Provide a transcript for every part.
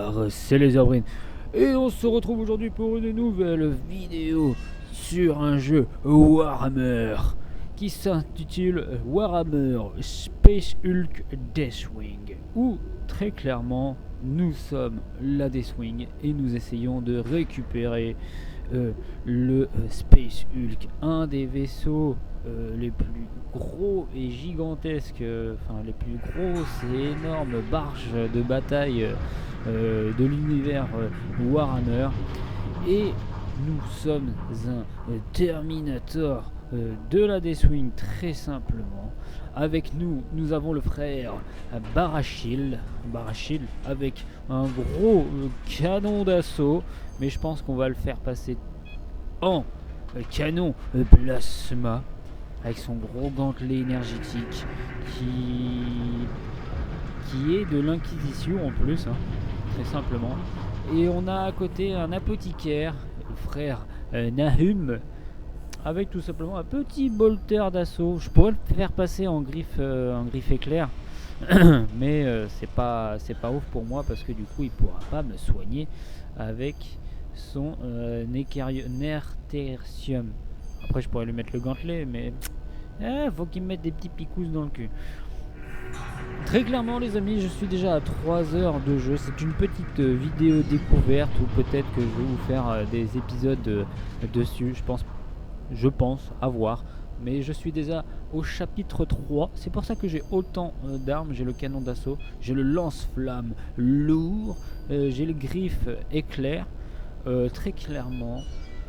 Bonsoir, c'est les Abrines. Et on se retrouve aujourd'hui pour une nouvelle vidéo sur un jeu Warhammer qui s'intitule Warhammer Space Hulk Deathwing, où très clairement nous sommes la Deathwing et nous essayons de récupérer le Space Hulk, un des vaisseaux les plus gros et gigantesques, enfin les plus grosses et énormes barges de bataille de l'univers Warhammer. Et nous sommes un Terminator de la Deathwing, très simplement. Avec nous, nous avons le frère Barachil avec un gros canon d'assaut, mais je pense qu'on va le faire passer en canon plasma, avec son gros gantelet énergétique qui est de l'inquisition en plus, hein, très simplement. Et on a à côté un apothicaire, le frère Nahum, avec tout simplement un petit bolter d'assaut. Je pourrais le faire passer en griffe éclair, mais c'est pas ouf pour moi, parce que du coup il pourra pas me soigner avec son Nertertium. Après je pourrais lui mettre le gantelet, mais faut qu'il me mette des petits picous dans le cul. Très clairement les amis, je suis déjà à 3 heures de jeu. C'est une petite vidéo découverte, ou peut-être que je vais vous faire des épisodes dessus. Je pense à voir. Mais je suis déjà au chapitre 3. C'est pour ça que j'ai autant d'armes. J'ai le canon d'assaut, j'ai le lance-flamme lourd, j'ai le griffe éclair. Très clairement,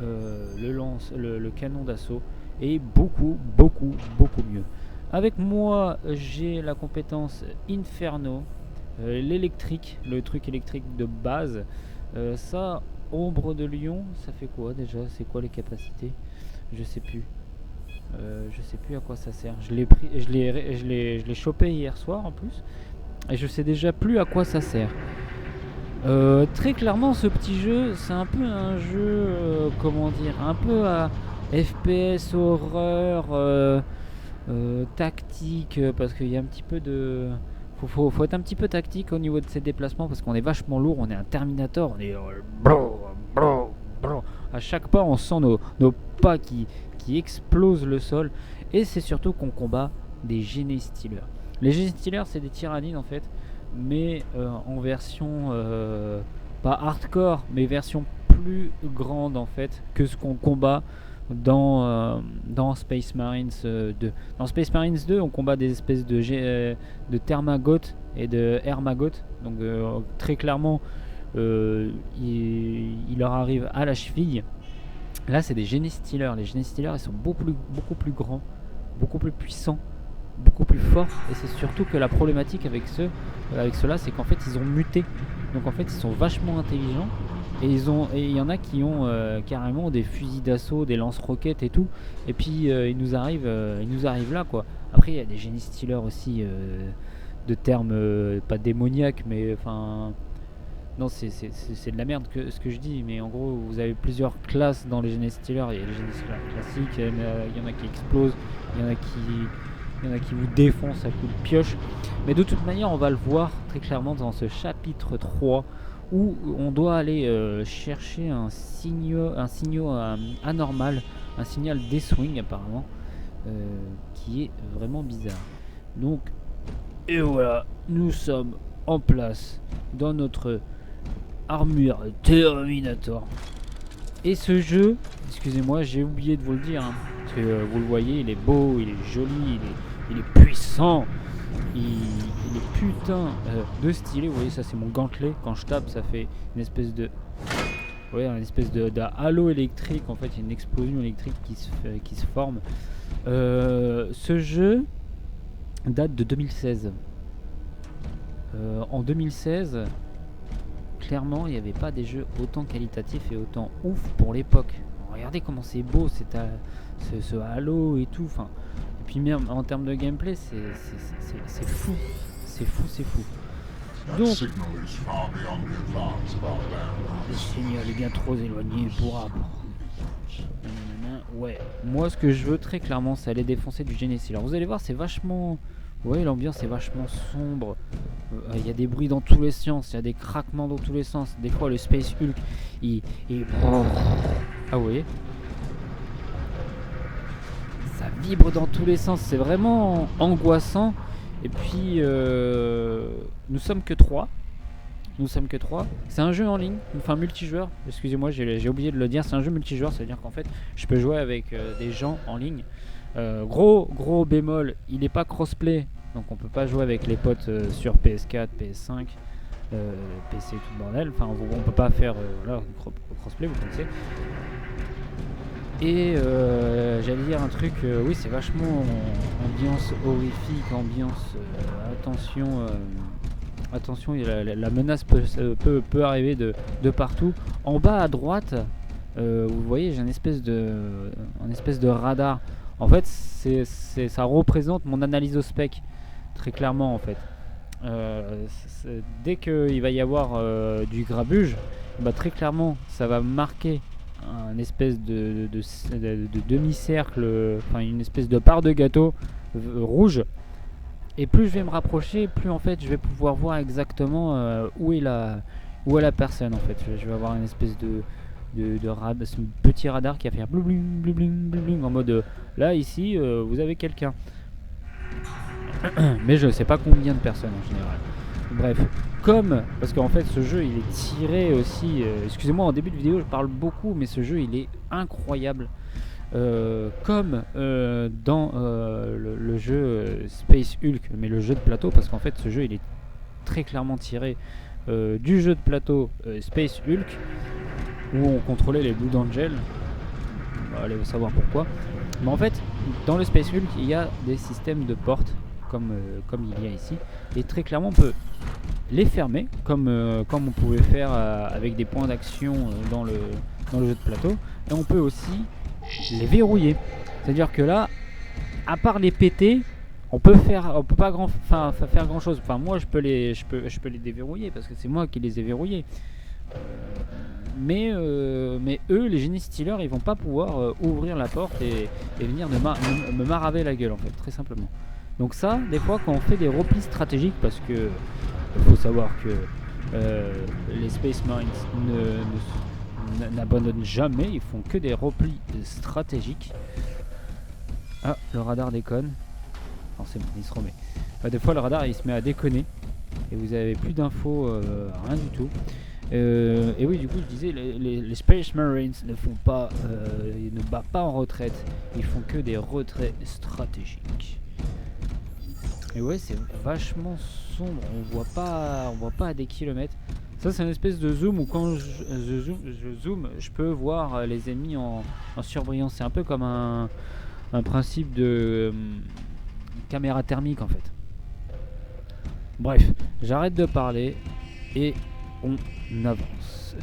le canon d'assaut est beaucoup mieux. Avec moi, j'ai la compétence Inferno, l'électrique, le truc électrique de base. Ça, ombre de lion, ça fait quoi déjà? C'est quoi les capacités? Je sais plus. Je sais plus à quoi ça sert. Je l'ai chopé hier soir en plus, et je sais déjà plus à quoi ça sert. Très clairement, ce petit jeu, c'est un peu un jeu, comment dire, un peu à FPS horreur. Tactique, parce qu'il y a un petit peu de... Faut être un petit peu tactique au niveau de ses déplacements, parce qu'on est vachement lourd, on est un Terminator, on est... À chaque pas on sent nos pas qui explosent le sol, et c'est surtout qu'on combat des Genestealers. Les Genestealers, c'est des tyrannides en fait, mais en version pas hardcore, mais version plus grande en fait que ce qu'on combat dans Space Marines 2. Dans Space Marines 2, on combat des espèces de Thermagotes et de Hermagotes. Donc très clairement, il leur arrive à la cheville. Là, c'est des Genestealers. Les Genestealers, ils sont beaucoup plus grands, beaucoup plus puissants, beaucoup plus forts. Et c'est surtout que la problématique avec ceux-là, c'est qu'en fait, ils ont muté. Donc en fait, ils sont vachement intelligents. Et il y en a qui ont carrément des fusils d'assaut, des lance-roquettes et tout. Et puis ils nous arrivent là quoi. Après il y a des Genestealers aussi, de termes pas démoniaques, mais enfin non, c'est de la merde ce que je dis. Mais en gros, vous avez plusieurs classes dans les Genestealers. Il y a les Genestealers classiques, il y en a qui explosent, il y en a qui vous défoncent à coups de pioche. Mais de toute manière, on va le voir très clairement dans ce chapitre 3, où on doit aller chercher un signal anormal, un signal Deathwing apparemment, qui est vraiment bizarre. Donc, et voilà, nous sommes en place dans notre armure Terminator. Et ce jeu, excusez-moi, j'ai oublié de vous le dire, hein, parce que vous le voyez, il est beau, il est joli, il est puissant. Il est putain de stylé. Vous voyez, ça c'est mon gantelet. Quand je tape, ça fait une espèce de... une espèce de halo électrique. En fait, il y a une explosion électrique qui se forme. Ce jeu date de 2016. En 2016, clairement, il n'y avait pas des jeux autant qualitatifs et autant ouf pour l'époque. Regardez comment c'est beau, ce halo et tout. Enfin, et puis même en termes de gameplay, c'est fou. C'est fou. Donc, le signal est bien trop éloigné pour arbre. Ouais. Moi, ce que je veux très clairement, c'est aller défoncer du Genestealer. Vous allez voir, c'est vachement Vous voyez, l'ambiance est vachement sombre. Il y a des bruits dans tous les sens, il y a des craquements dans tous les sens. Des fois, le Space Hulk, il... Ah, vous voyez, ça vibre dans tous les sens. C'est vraiment angoissant. Et puis, nous sommes que 3. C'est un jeu en ligne, enfin multijoueur. Excusez-moi, j'ai oublié de le dire. C'est un jeu multijoueur, c'est-à-dire qu'en fait, je peux jouer avec des gens en ligne. Gros bémol, il n'est pas crossplay, donc on peut pas jouer avec les potes sur PS4, PS5, PC, tout le bordel. Enfin, on peut pas faire crossplay, vous connaissez. Et j'allais dire un truc, oui, c'est vachement ambiance horrifique, ambiance attention, la menace peut arriver de partout. En bas à droite, vous voyez, j'ai un espèce de radar. En fait, ça représente mon analyse au spec, très clairement en fait. Dès qu'il va y avoir du grabuge, bah, très clairement, ça va marquer un espèce de demi-cercle, enfin une espèce de part de gâteau rouge. Et plus je vais me rapprocher, plus en fait je vais pouvoir voir exactement où est la personne en fait. Je vais avoir une espèce de radar, ce petit radar qui va faire bling bling en mode là ici vous avez quelqu'un. Mais je ne sais pas combien de personnes en général. Bref, parce qu'en fait ce jeu il est tiré aussi, excusez-moi en début de vidéo je parle beaucoup, mais ce jeu il est incroyable. Comme dans le jeu Space Hulk, mais le jeu de plateau, parce qu'en fait ce jeu il est très clairement tiré du jeu de plateau Space Hulk, où on contrôlait les Blue Angels. Allez savoir pourquoi. Mais en fait, dans le Space Hulk, il y a des systèmes de portes, comme il y a ici, et très clairement on peut les fermer, comme on pouvait faire avec des points d'action dans le jeu de plateau, et on peut aussi les verrouiller. C'est-à-dire que là, à part les péter, on peut pas faire grand chose. Enfin, moi je peux les déverrouiller parce que c'est moi qui les ai verrouillés. Mais eux, les génies stealers, ils vont pas pouvoir ouvrir la porte et venir me maraver la gueule en fait, très simplement. Donc ça, des fois quand on fait des replis stratégiques, parce que faut savoir que les Space Marines n'abandonnent jamais, ils font que des replis stratégiques. Ah, le radar déconne. Non, c'est bon, il se remet. Des fois le radar il se met à déconner et vous avez plus d'infos, rien du tout. Et oui, du coup je disais, les Space Marines ne battent pas en retraite, ils font que des retraits stratégiques. Et ouais, c'est vachement sombre, on voit pas à des kilomètres. Ça c'est une espèce de zoom où quand je zoome, je peux voir les ennemis en surbrillance. C'est un peu comme un principe de caméra thermique en fait. Bref, j'arrête de parler et on avance.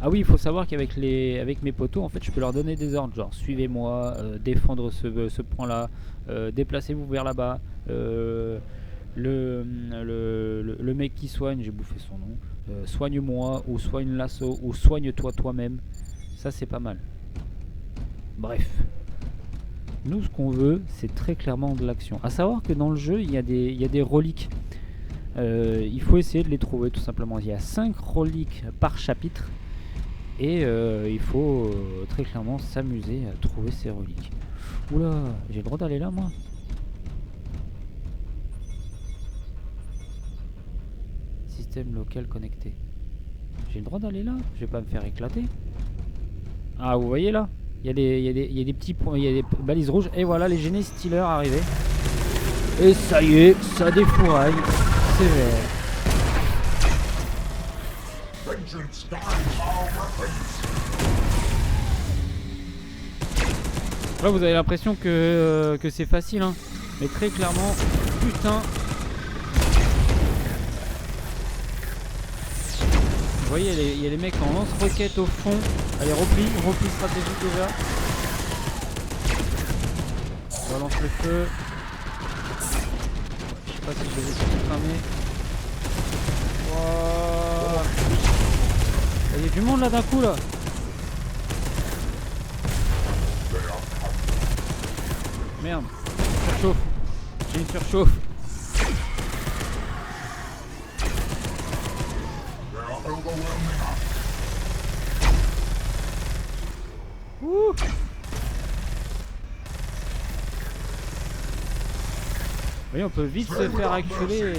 Ah oui, il faut savoir qu'avec mes potos, en fait, je peux leur donner des ordres, genre suivez-moi, défendre ce point-là, déplacez-vous vers là-bas. Le mec qui soigne, j'ai bouffé son nom, soigne-moi ou soigne l'assaut ou soigne-toi toi-même. Ça c'est pas mal. Bref, nous ce qu'on veut c'est très clairement de l'action. À savoir que dans le jeu il y a des reliques. Il faut essayer de les trouver tout simplement. Il y a 5 reliques par chapitre et il faut très clairement s'amuser à trouver ces reliques. Oula, j'ai le droit d'aller là moi? Système local connecté. J'ai le droit d'aller là? Je vais pas me faire éclater. Ah, vous voyez là, il y a des petits points, il y a des balises rouges. Et voilà les génies stealers arrivés. Et ça y est, ça défouraille. Sévère. Là vous avez l'impression que c'est facile hein. Mais très clairement, putain. Vous voyez, il y a les mecs en lance-roquettes au fond. Allez, repli stratégique déjà. On balance le feu. Je sais pas si je vais tout cramer. Wow. Il y a du monde là d'un coup là. Merde, ça chauffe. J'ai une surchauffe. Ouh. Oui, on peut vite se faire acculer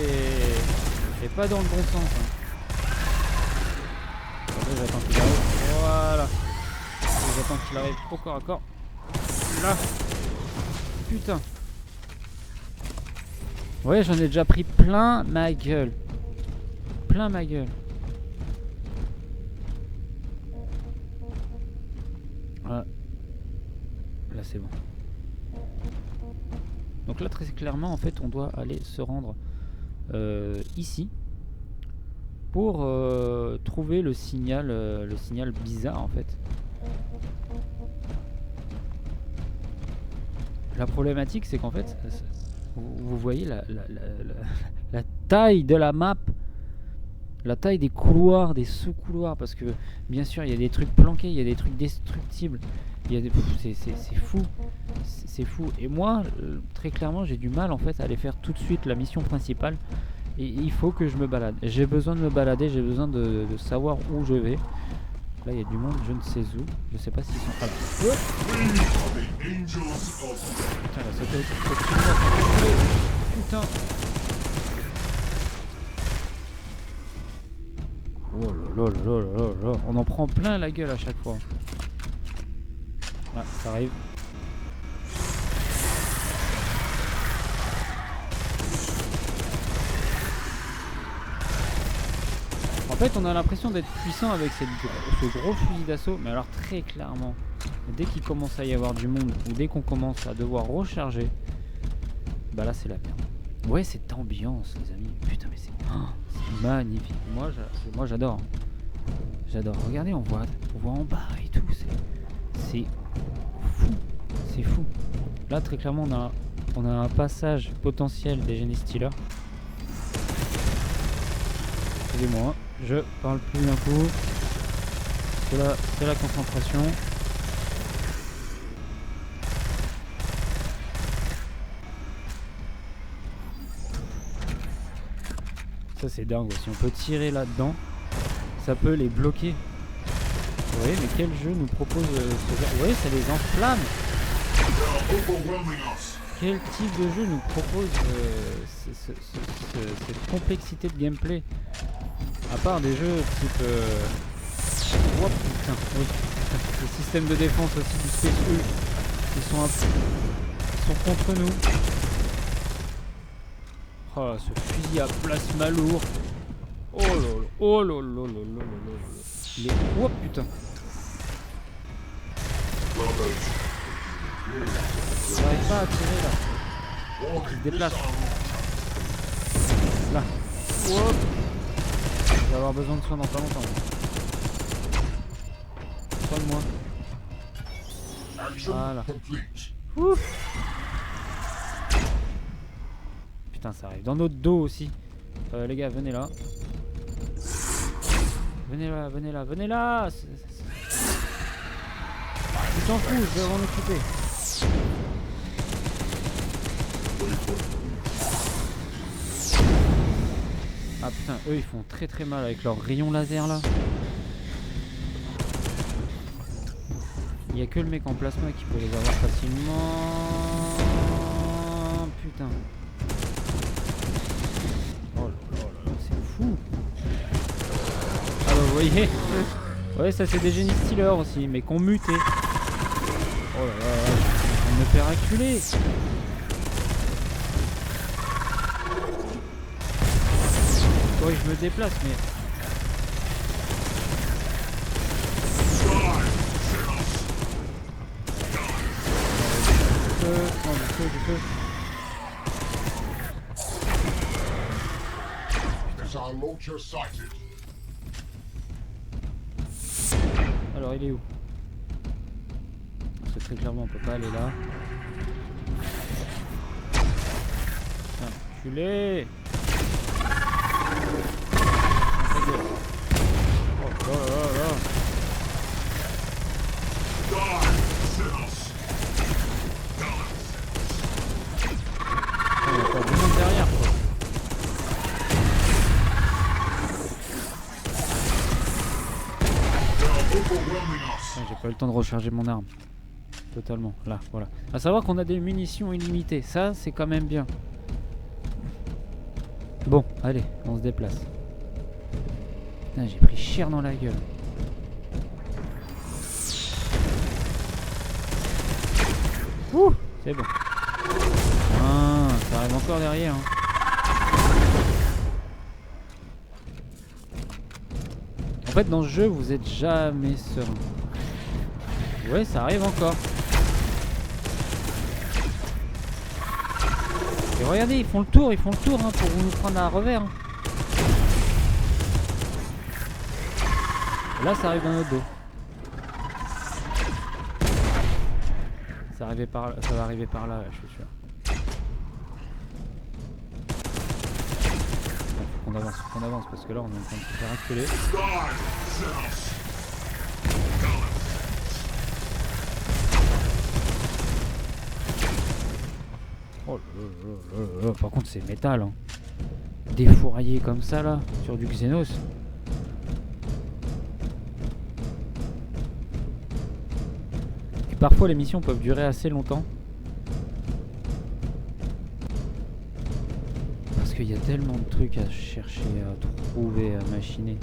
et pas dans le bon sens. Hein. Attendez, j'attends qu'il arrive. Voilà. J'attends qu'il arrive au corps à corps. Là. Putain. Ouais, j'en ai déjà pris plein ma gueule. Plein ma gueule. Voilà. Là, c'est bon. Donc là, très clairement, en fait, on doit aller se rendre ici pour trouver le signal bizarre, en fait. La problématique, c'est qu'en fait, vous voyez la taille de la map, la taille des couloirs, des sous-couloirs, parce que bien sûr, il y a des trucs planqués, il y a des trucs destructibles, il y a des... c'est fou, c'est fou. Et moi, très clairement, j'ai du mal en fait à aller faire tout de suite la mission principale. Et il faut que je me balade. J'ai besoin de me balader, j'ai besoin de savoir où je vais. Là, il y a du monde, je ne sais où. Je sais pas s'ils sont... Ah, putain, là, c'était... Putain. Oh là là là là là. On en prend plein la gueule à chaque fois. Ah, ça arrive. En fait, on a l'impression d'être puissant avec ce gros fusil d'assaut, mais alors très clairement, dès qu'il commence à y avoir du monde, ou dès qu'on commence à devoir recharger, bah là c'est la merde. Ouais, cette ambiance, les amis, putain, mais c'est magnifique. Moi j'adore. J'adore. Regardez, on voit en bas et tout, c'est fou. C'est fou. Là, très clairement, on a un passage potentiel des Genestealers. Excusez-moi, je parle plus d'un coup. C'est la concentration. Ça c'est dingue, si on peut tirer là-dedans, ça peut les bloquer. Vous voyez, mais quel jeu nous propose ce jeu? Vous voyez, ça les enflamme. Quel type de jeu nous propose cette complexité de gameplay? À part des jeux type... Oh putain, oui. Les systèmes de défense aussi du spécial, ils sont contre nous. Oh, ce fusil à plasma lourd. Oh là là, oh là là là là là là. Il est... Oh putain. J'arrive pas à tirer là. Il se déplace. Là. Oh. Je vais avoir besoin de soin dans pas longtemps. Soigne-moi. Voilà. Ouf. Putain, ça arrive dans notre dos aussi. Les gars, venez là. Venez là, venez là, venez là. Tu t'en fous, je vais m'en occuper. Ah putain, eux ils font très très mal avec leurs rayons laser là. Il n'y a que le mec en plasma qui peut les avoir facilement. Putain. Oh là là là, c'est fou. Ah bah vous voyez. Ouais, ça c'est des Genestealers aussi, mais qu'on muté. Oh là là, on me fait reculer. Ouais, je me déplace, mais... Du feu. Alors, il est où? Parce que très clairement, on peut pas aller là. Enculé! Oh là là là. J'ai pas eu le temps de recharger mon arme. Totalement, là, voilà. À savoir qu'on a des munitions illimitées. Ça, c'est quand même bien. Bon, allez, on se déplace. Putain, j'ai pris cher dans la gueule. Ouh, c'est bon. Ah, ça arrive encore derrière. Hein. En fait, dans ce jeu, vous êtes jamais serein. Ouais, ça arrive encore. Et regardez, ils font le tour hein, pour nous prendre à revers. Hein. Et là, ça arrive dans notre dos. Ça va arriver par là, je suis sûr. Faut qu'on avance parce que là, on est en train de se faire acculer. Oh là. Par contre c'est métal hein. Défouraillé comme ça là sur du Xenos. Et parfois les missions peuvent durer assez longtemps. Parce qu'il y a tellement de trucs à chercher, à trouver, à machiner.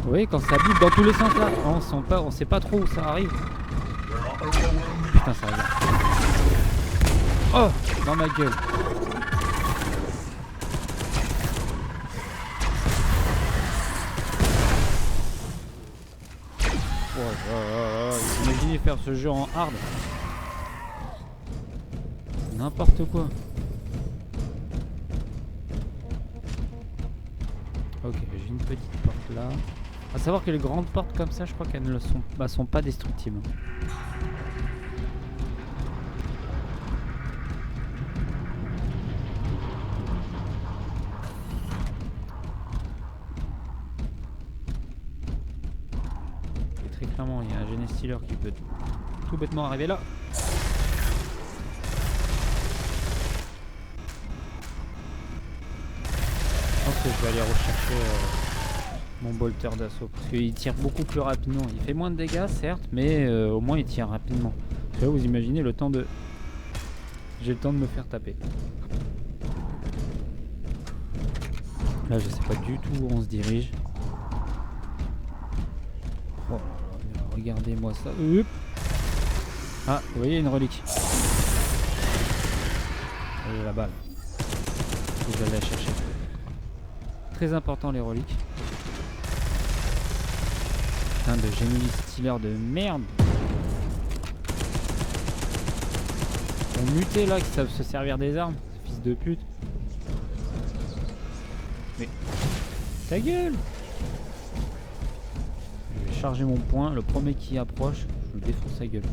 Vous voyez quand ça bute dans tous les sens là, on sait pas trop où ça arrive. Putain ça arrive. Oh, dans ma gueule. Imaginez faire ce jeu en hard. N'importe quoi. Ok, j'ai une petite porte là. A savoir que les grandes portes comme ça, je crois qu'elles ne sont pas destructibles. Et très clairement, il y a un Genestealer qui peut tout bêtement arriver là. Je pense que je vais aller rechercher mon bolter d'assaut parce qu'il tire beaucoup plus rapidement. Il fait moins de dégâts certes, mais au moins il tire rapidement. Là, vous imaginez le temps de... J'ai le temps de me faire taper. Là je sais pas du tout où on se dirige. Oh, regardez-moi ça. Ah, vous voyez une relique. Et la balle. Faut que j'aille la chercher. Très important les reliques. Putain de Genestealer de merde. Ils ont muté là, qui savent se servir des armes. Fils de pute. Mais ta gueule. Je vais charger mon poing. Le premier qui approche, je lui défonce sa gueule.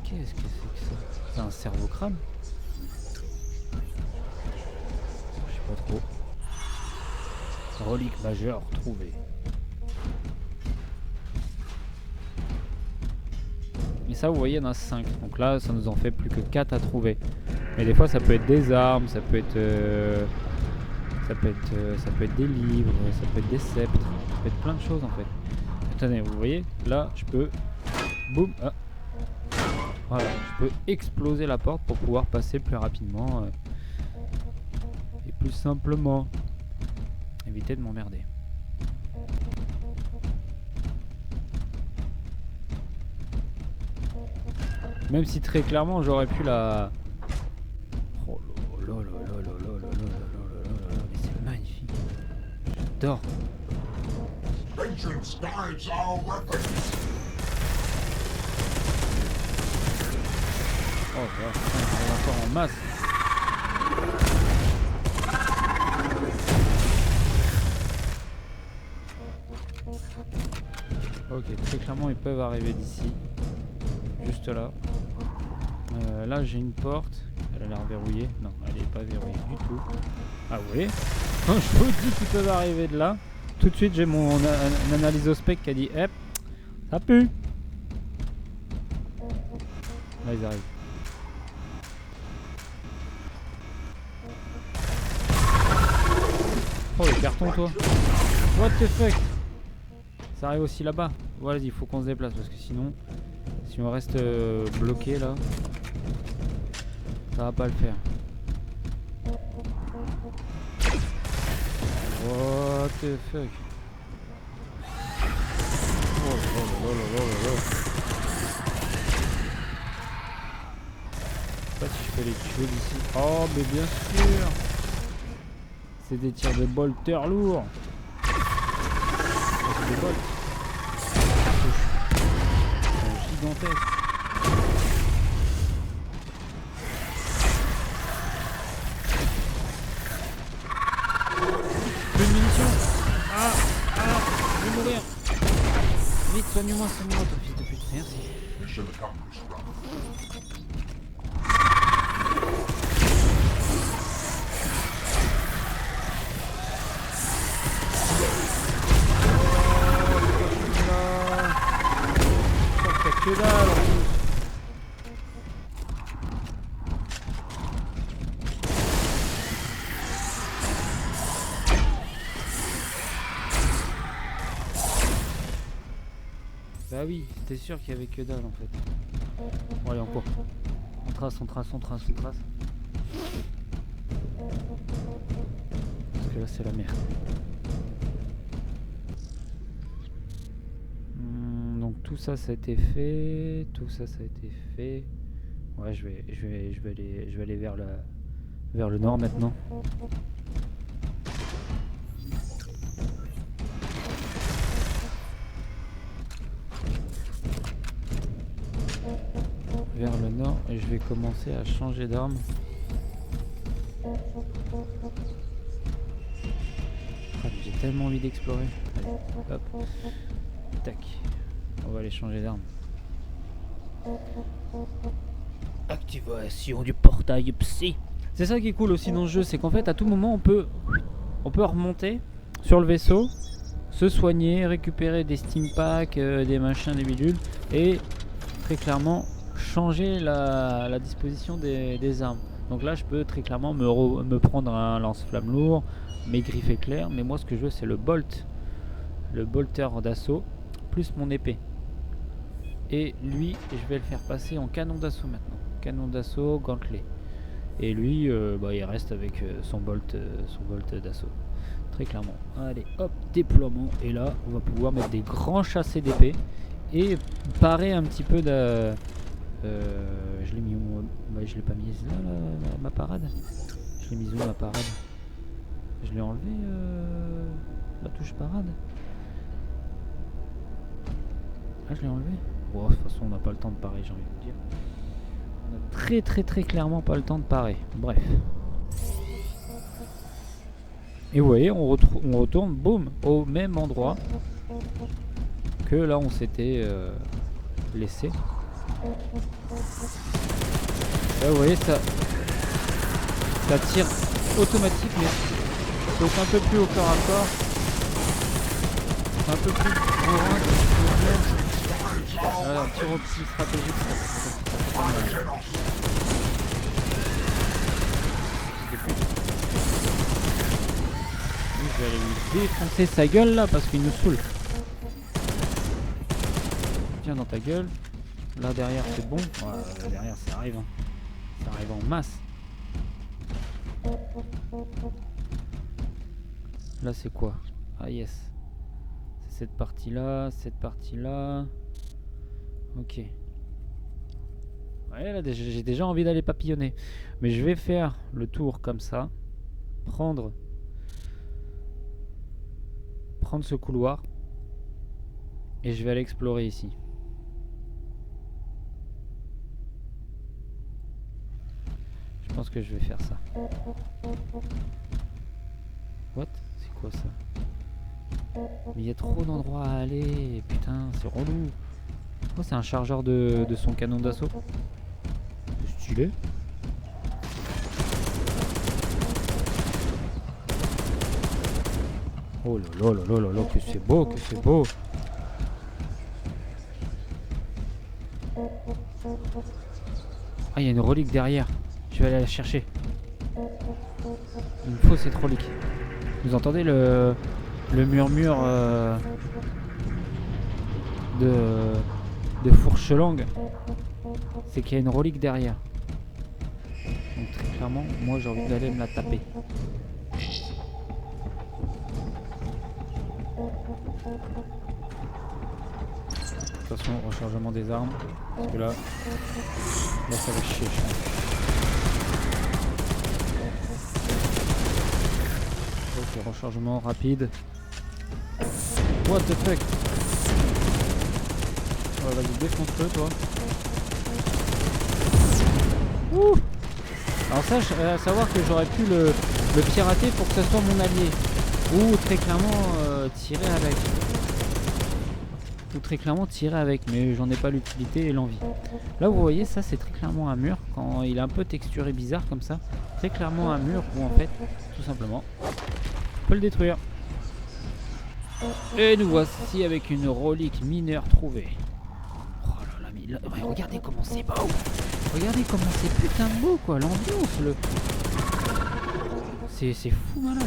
Qu'est-ce que c'est que ça? C'est un cerveau-crabe? Je sais pas trop. Relique majeure trouvée. Et ça vous voyez il y en a 5. Donc là ça nous en fait plus que 4 à trouver. Mais des fois ça peut être des armes, ça peut être des livres, ça peut être des sceptres, ça peut être plein de choses en fait. Attendez, vous voyez là je peux boum, ah. Voilà, je peux exploser la porte pour pouvoir passer plus rapidement et plus simplement. Éviter de m'emmerder. Même si très clairement j'aurais pu la... Oh là là là là là là là là là là là, mais c'est magnifique. J'adore. Oh là, on va encore en masse. Ok, très clairement ils peuvent arriver d'ici. Juste là. Là j'ai une porte. Elle a l'air verrouillée. Non, elle est pas verrouillée du tout. Ah oui. Je vous dis qu'ils peuvent arriver de là. Tout de suite j'ai mon analyse au spec qui a dit hep, ça pue. Là ils arrivent. Oh le carton toi. What the fuck. Ça arrive aussi là-bas. Voilà, il faut qu'on se déplace parce que sinon, si on reste bloqué là, ça va pas le faire. What the fuck. Oh là là là là là. Je sais pas si je peux les tuer d'ici. Oh mais bien sûr. C'est des tirs de bolter lourds. Oh, c'est des bolts. C'est gigantesque. Plus de munitions. Ah, je vais mourir. Vite, soigne-moi, toi, fils de pute. Merci. Que dalle. Bah oui, c'était sûr qu'il y avait que dalle en fait. Bon allez on court. On trace. Parce que là c'est la merde. Donc tout ça a été fait. Ouais je vais aller vers le nord maintenant. Vers le nord et je vais commencer à changer d'arme. Ah, j'ai tellement envie d'explorer. Allez, hop. Tac. On va aller changer d'arme. Activation du portail psy. C'est ça qui est cool aussi dans ce jeu, c'est qu'en fait à tout moment on peut remonter sur le vaisseau, se soigner, récupérer des steam packs, des machins, des bidules et très clairement changer la disposition des armes. Donc là je peux très clairement me prendre un lance-flamme lourd, mes griffes éclairs, mais moi ce que je veux c'est le bolter d'assaut plus mon épée. Et lui je vais le faire passer en canon d'assaut maintenant. Canon d'assaut, gantelet. Et lui il reste avec son bolt d'assaut. Très clairement. Allez hop, déploiement. Et là on va pouvoir mettre des grands chassés d'épée et parer un petit peu de... je l'ai mis où? Je l'ai pas mise là, ma parade. Je l'ai mise où ma parade? Je l'ai enlevé la touche parade. Ah je l'ai enlevé. Bon, de toute façon on n'a pas le temps de parer, j'ai envie de dire. On a très clairement pas le temps de parer. Bref. Et vous voyez, on retourne, boum, au même endroit que là on s'était laissé. Là vous voyez ça tire automatique mais donc un peu plus au corps à corps, un peu plus bourrin. Voilà, un tir optique stratégique, ça pas mal. Je vais aller lui défoncer sa gueule là parce qu'il nous saoule. Viens dans ta gueule. Là derrière c'est bon. Ouais, derrière ça arrive. Ça arrive en masse. Là c'est quoi? Ah yes. C'est cette partie là. Ok. Ouais là j'ai déjà envie d'aller papillonner. Mais je vais faire le tour comme ça. Prendre ce couloir. Et je vais aller explorer ici. Je pense que je vais faire ça. What? C'est quoi ça? Mais il y a trop d'endroits à aller. Putain, c'est relou. Oh, c'est un chargeur de son canon d'assaut. C'est stylé. Oh là là là là là, que c'est beau, que c'est beau. Ah, il y a une relique derrière. Je vais aller la chercher. Il me faut cette relique. Vous entendez le murmure de fourche-langue? C'est qu'il y a une relique derrière. Donc très clairement, moi j'ai envie d'aller me la taper. Attention, rechargement des armes. Parce que là ça va chier, je pense. Ok, rechargement rapide. What the fuck? Oh, vas-y, défonce-le, toi. Ouh! Alors ça, à savoir que j'aurais pu le pirater pour que ce soit mon allié. Ou très clairement tirer avec. Ou très clairement tirer avec, mais j'en ai pas l'utilité et l'envie. Là vous voyez, ça c'est très clairement un mur. Quand il est un peu texturé bizarre comme ça, très clairement un mur où en fait, tout simplement, on peut le détruire. Et nous voici avec une relique mineure trouvée. Oh là là, mais regardez comment c'est beau. Regardez comment c'est putain de beau quoi, l'ambiance, c'est fou malade.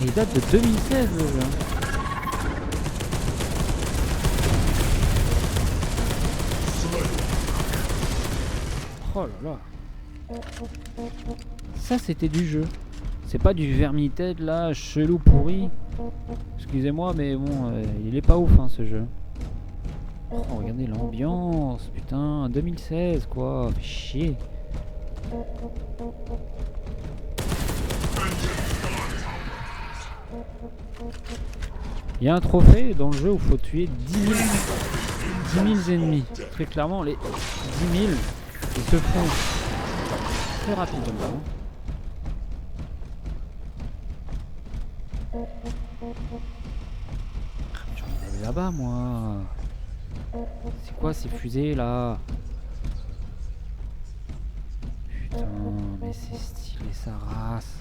Et il date de 2016 le jeu. Oh là là. Ça c'était du jeu. C'est pas du Vermintide là, chelou pourri. Excusez-moi mais bon, il est pas ouf hein, ce jeu. Oh, regardez l'ambiance, putain, 2016 quoi, fait chier. Il y a un trophée dans le jeu où il faut tuer 10 000 ennemis. Très clairement, les 10 000 ils se font très rapidement. J'ai envie d'aller là-bas moi. C'est quoi ces fusées là? Putain, mais c'est stylé sa race.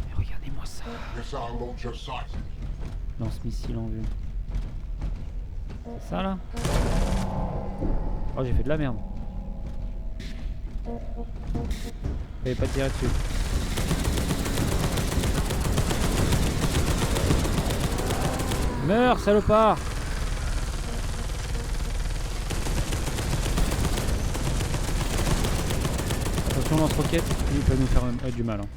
Mais regardez-moi ça. Lance-missile en vue. C'est ça là? Oh, j'ai fait de la merde. Fallait pas tirer dessus. Meurs, salopard! Attention, lance-roquette, il peut nous faire du mal. Hein.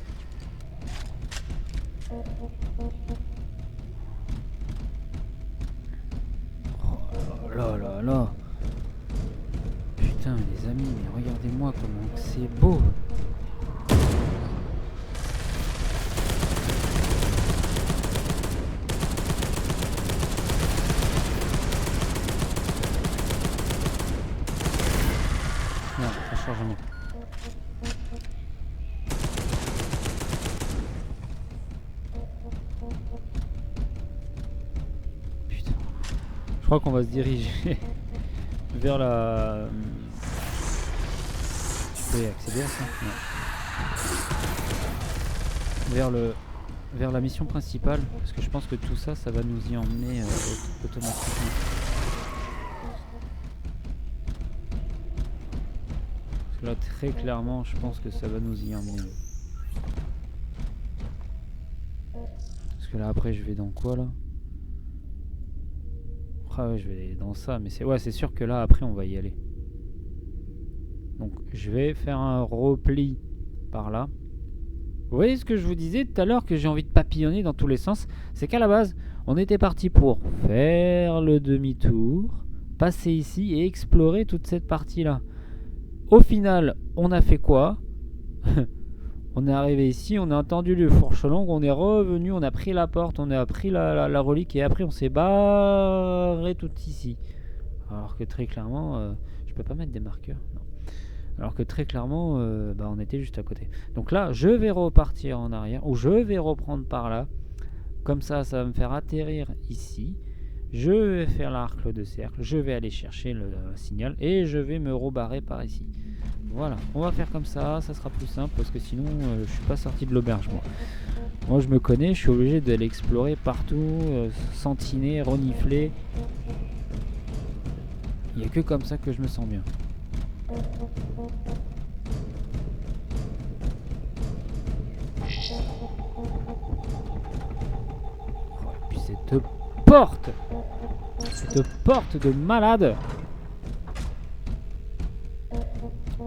Oh là là là! Putain, les amis, mais regardez-moi comment c'est beau! Non, rechargement. Putain. Je crois qu'on va se diriger vers la... Tu peux accéder à ça? Non. Vers la mission principale, parce que je pense que tout ça, ça va nous y emmener automatiquement. Parce que là, très clairement, je pense que ça va nous y emmener. Parce que là, après, je vais dans quoi, là? Ah ouais, je vais aller dans ça, mais c'est sûr que là, après, on va y aller. Donc, je vais faire un repli par là. Vous voyez ce que je vous disais tout à l'heure, que j'ai envie de papillonner dans tous les sens? C'est qu'à la base, on était parti pour faire le demi-tour, passer ici et explorer toute cette partie-là. Au final, on a fait quoi? On est arrivé ici, on a entendu le fourche-langue, on est revenu, on a pris la porte, on a pris la relique et après on s'est barré tout ici. Alors que très clairement, je peux pas mettre des marqueurs, non. Alors que très clairement, on était juste à côté. Donc là, je vais repartir en arrière, ou je vais reprendre par là. Comme ça, ça va me faire atterrir ici. Je vais faire l'arc de cercle, je vais aller chercher le signal et je vais me rebarrer par ici. Voilà, on va faire comme ça sera plus simple parce que sinon, je suis pas sorti de l'auberge moi. Moi je me connais, je suis obligé d'aller explorer partout, sentiner, renifler. Il n'y a que comme ça que je me sens bien. et puis cette porte. Cette porte de malade.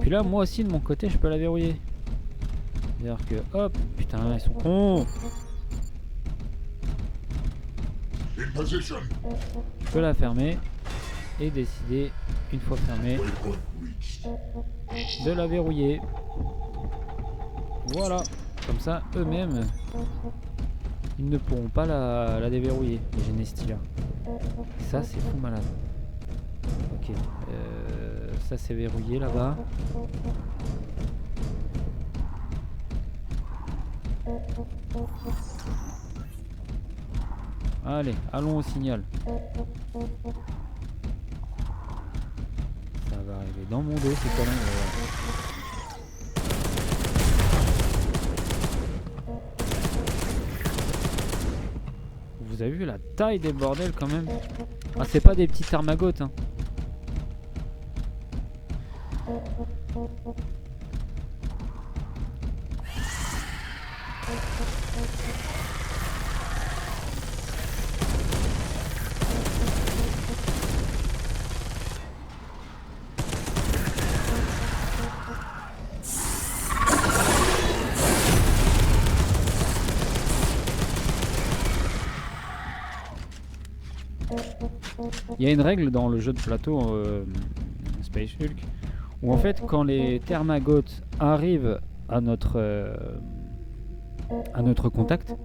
Puis là, moi aussi, de mon côté, je peux la verrouiller. C'est-à-dire que, hop, putain, ils sont cons. Je peux la fermer et décider, une fois fermée, de la verrouiller. Voilà, comme ça, eux-mêmes, ils ne pourront pas la déverrouiller, les Genestealers. Ça, c'est fou malade. Ok, ça c'est verrouillé là-bas. Allez, allons au signal. Ça va arriver dans mon dos, c'est quand même... Vous avez vu la taille des bordels quand même? Ah, c'est pas des petits Tarmagotes, hein. Il y a une règle dans le jeu de plateau Space Hulk où en fait quand les Thermagotes arrivent à notre contact,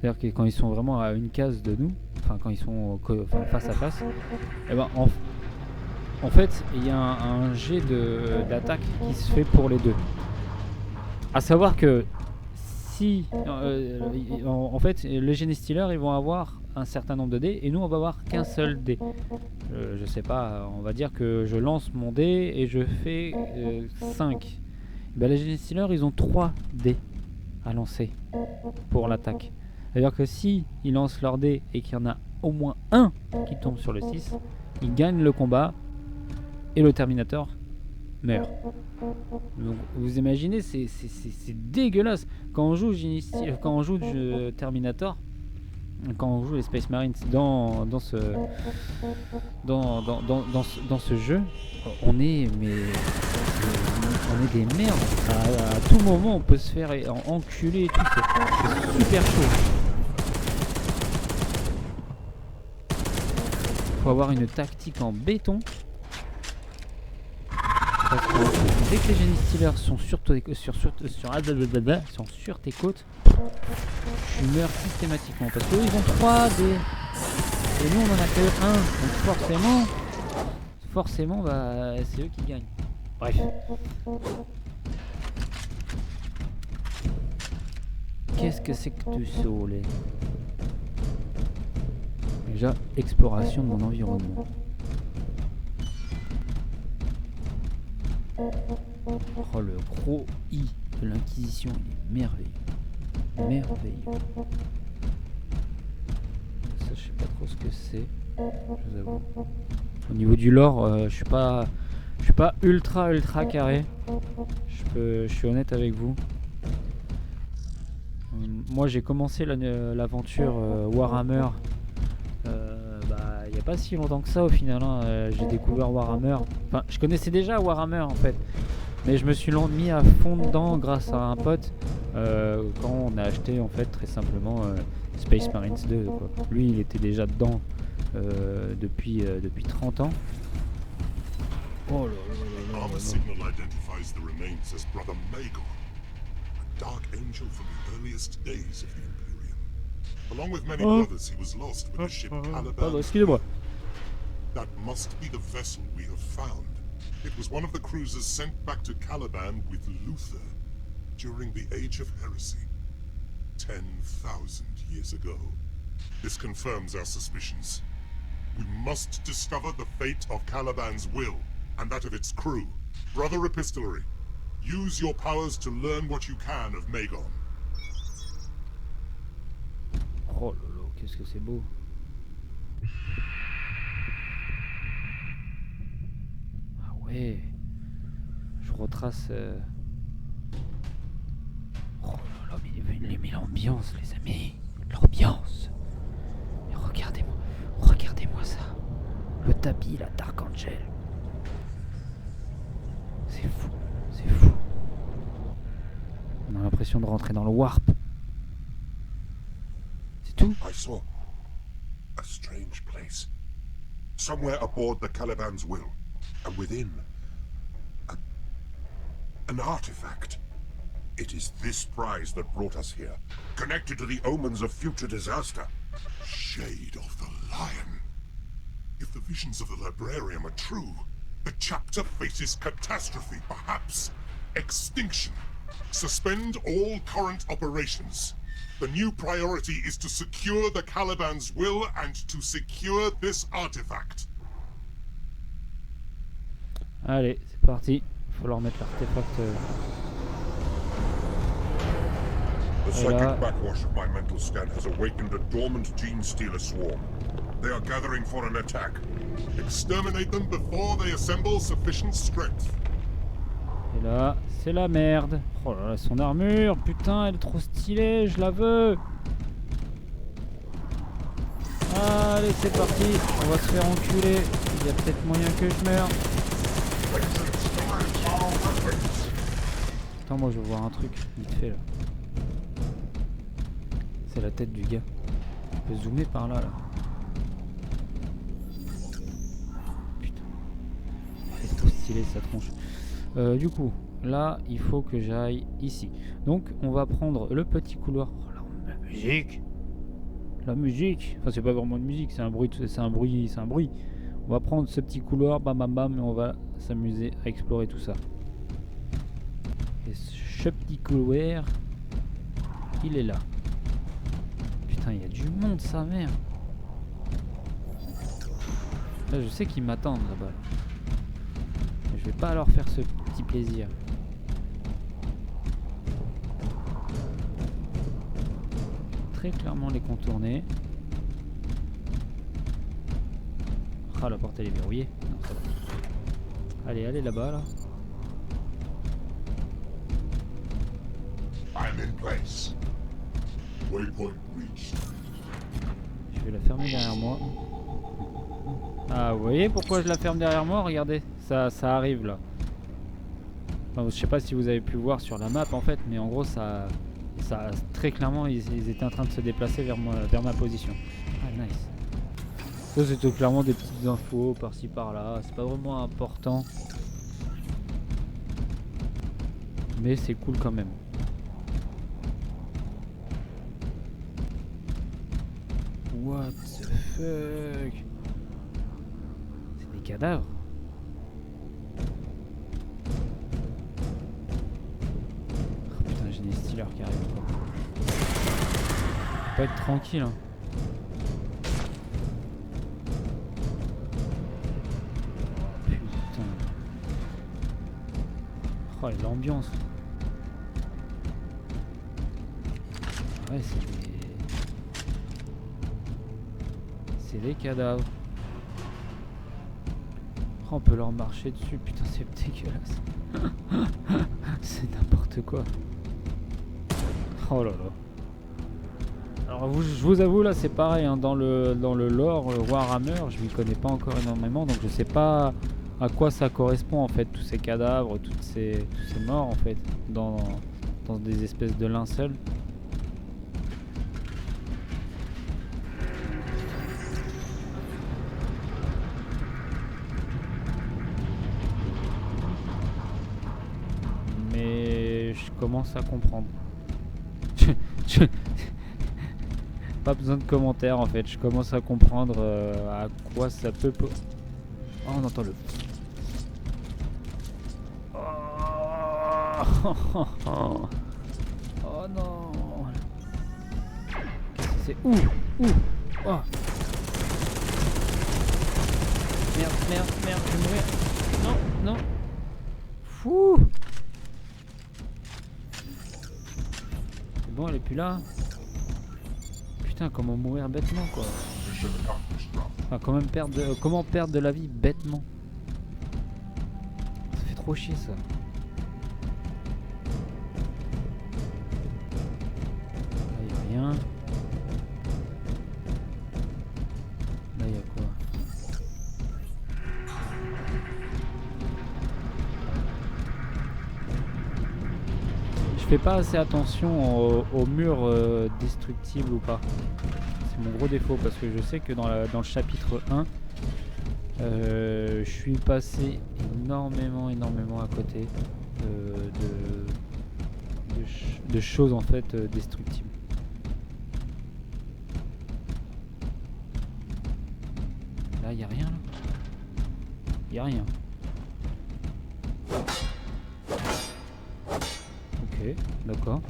c'est-à-dire que quand ils sont vraiment à une case de nous, enfin quand ils sont face à face, et ben en fait il y a un jet d'attaque qui se fait pour les deux. À savoir que si en fait les Genestealers ils vont avoir un certain nombre de dés et nous on va avoir qu'un seul dé. Je sais pas, on va dire que je lance mon dé et je fais 5. Ben, les Genestealers ils ont 3 dés à lancer pour l'attaque. C'est-à-dire que si ils lancent leur dé et qu'il y en a au moins un qui tombe sur le 6, ils gagnent le combat et le Terminator meurt. Donc vous imaginez, c'est dégueulace. Quand on joue Terminator, quand on joue les Space Marines dans ce jeu, on est des merdes. À tout moment, on peut se faire enculer et tout. C'est super chaud. Faut avoir une tactique en béton. Parce que dès que les Genestealers sont sur tes côtes, tu meurs systématiquement. Parce qu'eux ils ont 3 dés. Et nous on en a que 1. Donc forcément bah, c'est eux qui gagnent. Bref. Qu'est-ce que c'est que tout ça, les... Déjà, exploration de mon environnement. Oh, le gros I de l'Inquisition, il est merveilleux. Merveilleux. Ça, je sais pas trop ce que c'est, je vous avoue. Au niveau du lore, je suis pas ultra carré. Je suis honnête avec vous. Moi, j'ai commencé l'aventure Warhammer. Il n'y a pas si longtemps que ça au final, hein. J'ai découvert Warhammer. Enfin, je connaissais déjà Warhammer en fait, mais je me suis mis à fond dedans grâce à un pote quand on a acheté en fait très simplement Space Marines 2. Quoi. Lui, il était déjà dedans depuis 30 ans. Oh là là là là là. Along with many brothers, he was lost with the ship Caliban. Excusez-moi. That must be the vessel we have found. It was one of the cruisers sent back to Caliban with Luther during the Age of Heresy, 10,000 years ago. This confirms our suspicions. We must discover the fate of Caliban's will, and that of its crew. Brother Epistolary, use your powers to learn what you can of Magon. Oh là là, qu'est-ce que c'est beau. Ah ouais. Je retrace... Oh là là, mais Mais l'ambiance, les amis. L'ambiance. Et regardez-moi. Regardez-moi ça. Le tapis, là, Dark Angel. C'est fou. C'est fou. On a l'impression de rentrer dans le warp. C'est tout. I saw a strange place. Somewhere aboard the Caliban's will, and within, an artifact. It is this prize that brought us here, connected to the omens of future disaster. Shade of the Lion. If the visions of the librarian are true, the chapter faces catastrophe, perhaps extinction. Suspend all current operations. The new priority is to secure the Caliban's will and to secure this artifact. Allez, c'est parti. Il faut leur mettre l'artefact. The psychic backwash of my mental scan has awakened a dormant gene stealer swarm. They are gathering for an attack. Exterminate them before they assemble sufficient strength. Et là, c'est la merde. Oh là là, son armure, putain, elle est trop stylée, je la veux. Allez, c'est parti. On va se faire enculer. Il y a peut-être moyen que je meure. Attends, moi je veux voir un truc, vite fait là. C'est la tête du gars. On peut zoomer par là, là. Putain. C'est trop stylé sa tronche. Du coup, là, il faut que j'aille ici. Donc, on va prendre le petit couloir. Oh, la musique. La musique. Enfin, c'est pas vraiment une musique, c'est un bruit, c'est un bruit, c'est un bruit. On va prendre ce petit couloir, bam bam bam, et on va s'amuser à explorer tout ça. Et ce petit couloir, il est là. Putain, il y a du monde, sa mère. Là, je sais qu'ils m'attendent là-bas. Mais je vais pas leur faire ce petit plaisir. Très clairement les contourner. Ah, la porte elle est verrouillée. Non, ça va. Allez, allez là-bas là. I'm in place. Waypoint reached. Je vais la fermer derrière moi. Ah, vous voyez pourquoi je la ferme derrière moi? Regardez, ça arrive là. Enfin, je sais pas si vous avez pu voir sur la map en fait, mais en gros ça très clairement ils étaient en train de se déplacer vers ma position. Ah, nice. Ça c'était clairement des petites infos par-ci par-là, c'est pas vraiment important. Mais c'est cool quand même. What the fuck? C'est des cadavres. Oh putain, j'ai des stealers qui arrivent quoi. Faut pas être tranquille hein. Putain. Oh l'ambiance. Ouais c'est des cadavres. Oh, on peut leur marcher dessus, putain c'est dégueulasse. C'est n'importe quoi. Oh là là. Alors je vous avoue là c'est pareil hein, dans le lore Warhammer, je m'y connais pas encore énormément donc je sais pas à quoi ça correspond en fait tous ces cadavres, tous ces morts en fait dans des espèces de linceuls. Je commence à comprendre. Pas besoin de commentaires en fait, je commence à comprendre à quoi ça peut... Oh, on entend le... Oh, oh non. Qu'est-ce que c'est? Ouh. Oh. Merde, je vais mourir. Non. Fou. Bon, elle est plus là. Putain, comment mourir bêtement quoi. Enfin, comment perdre de la vie bêtement. Ça fait trop chier ça. fais pas assez attention aux murs destructibles ou pas. C'est mon gros défaut parce que je sais que dans le chapitre 1, je suis passé énormément à côté de choses en fait destructibles. Là, y a rien là. Y a rien. Ok, d'accord.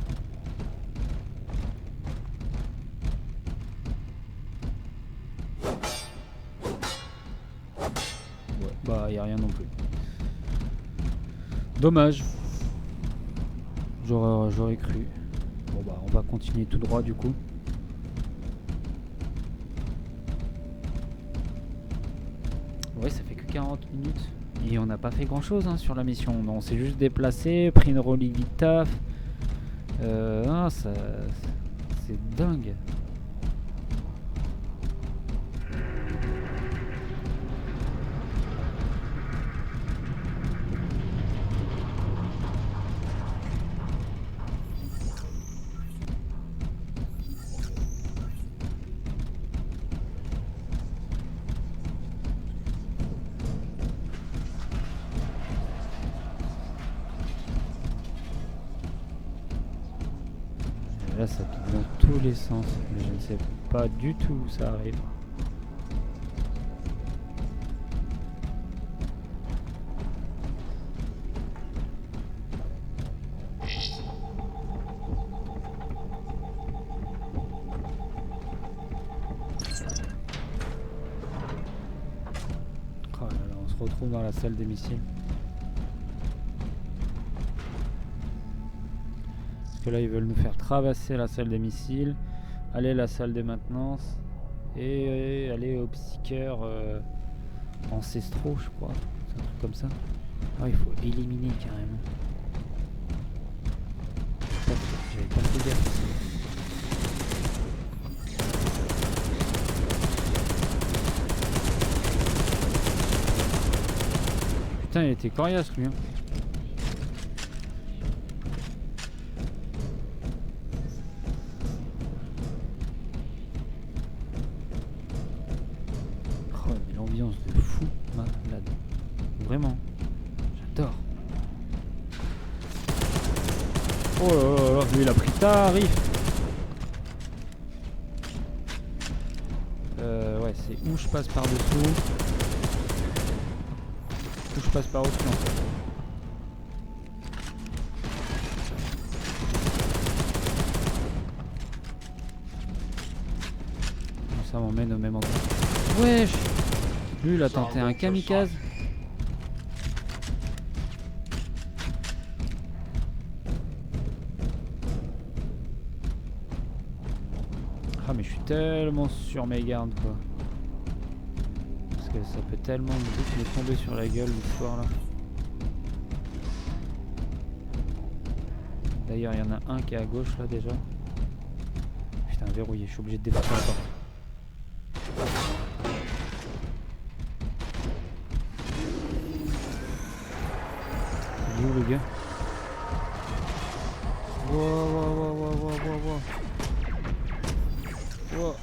Ouais, bah y a rien non plus. Dommage. J'aurais cru. Bon bah on va continuer tout droit du coup. Ouais, ça fait que 40 minutes. Et on n'a pas fait grand chose hein, sur la mission. On s'est juste déplacé, pris une relique vite taf. Ah, ça. C'est dingue. Là, ça pique dans tous les sens, mais je ne sais pas du tout où ça arrive. Oh là là, on se retrouve dans la salle des missiles. Parce que là, ils veulent nous faire traverser la salle des missiles, aller à la salle des maintenances et aller aux psycheurs ancestraux, je crois. C'est un truc comme ça. Ah, il faut éliminer carrément. J'avais pas fait gaffe. Putain, il était coriace lui. Hein. Oh, mais l'ambiance de fou malade. Vraiment. J'adore. Oh là là, lui il a pris tarif. Ouais, c'est où je passe par dessous. Où je passe par au-dessus en fait. Ça m'emmène au même endroit. Wesh! Lui il a tenté un kamikaze. Ah mais je suis tellement sur mes gardes quoi. Parce que ça peut tellement vite me tomber sur la gueule l'histoire là. D'ailleurs il y en a un qui est à gauche là déjà. Putain verrouillé, je suis obligé de débattre la porte. Il est où le gars? Wow, wow, wow, wow, wow, wow, wow. Wow.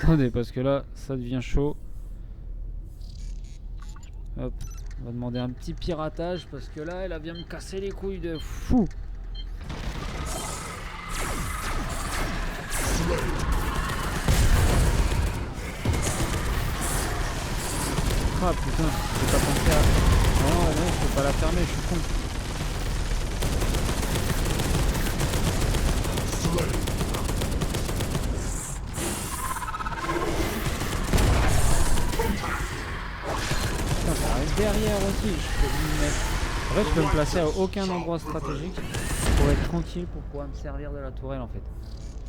Attendez, parce que là, ça devient chaud. Hop, on va demander un petit piratage parce que là, elle vient me casser les couilles de fou. Ah putain, j'ai pas pensé à... Non, non, je peux pas la fermer, je suis con. Putain, ça arrive derrière aussi. Je peux me mettre... En fait, je peux me placer à aucun endroit stratégique pour être tranquille, pour pouvoir me servir de la tourelle en fait.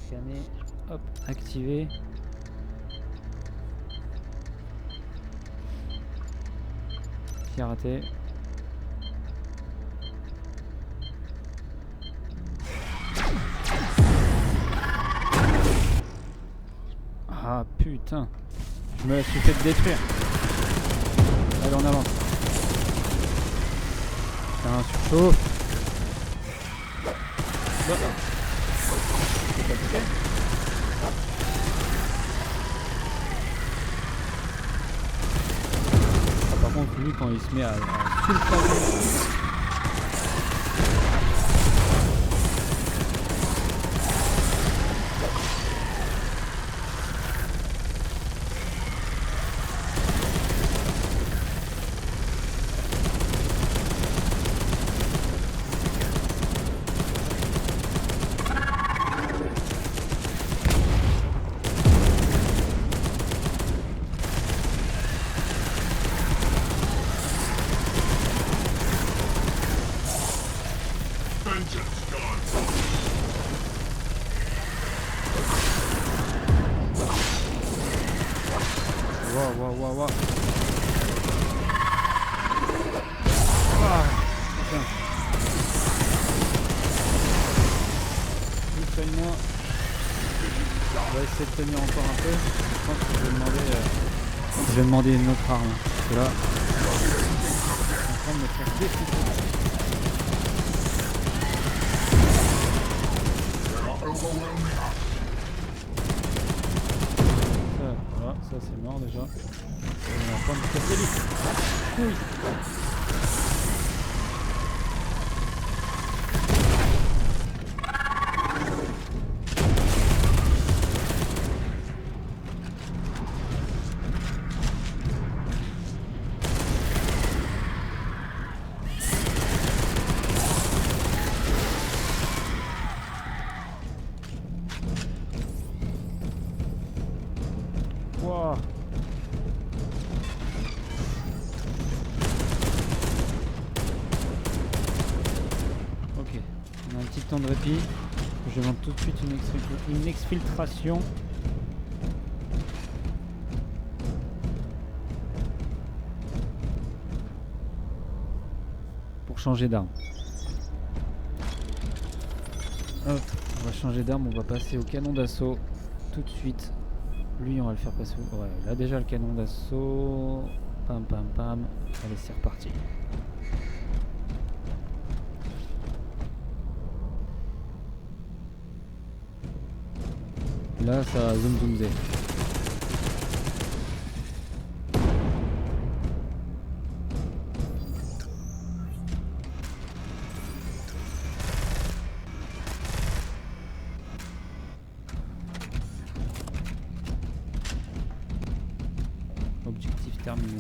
Scanner, hop, activer. qui raté. Ah putain, je me suis fait détruire. Allez, on avance. Putain, surchauffe. Par contre, lui, quand il se met à sulfater. Waouh. Ah, putain. Soigne-moi. On va essayer de tenir encore un peu. Je pense que je vais demander une autre arme. Parce que là, je suis en train de me faire défoncer. Voilà, ça c'est mort déjà. On va prendre le casser les couilles. Wow. Ok, on a un petit temps de répit. Je demande tout de suite une exfiltration. Pour changer d'arme. Hop, on va changer d'arme, on va passer au canon d'assaut tout de suite. Lui, on va le faire passer. Ouais, là déjà le canon d'assaut. Pam pam pam. Allez, c'est reparti. Là, ça va zoom zoom zé. Objectif terminé.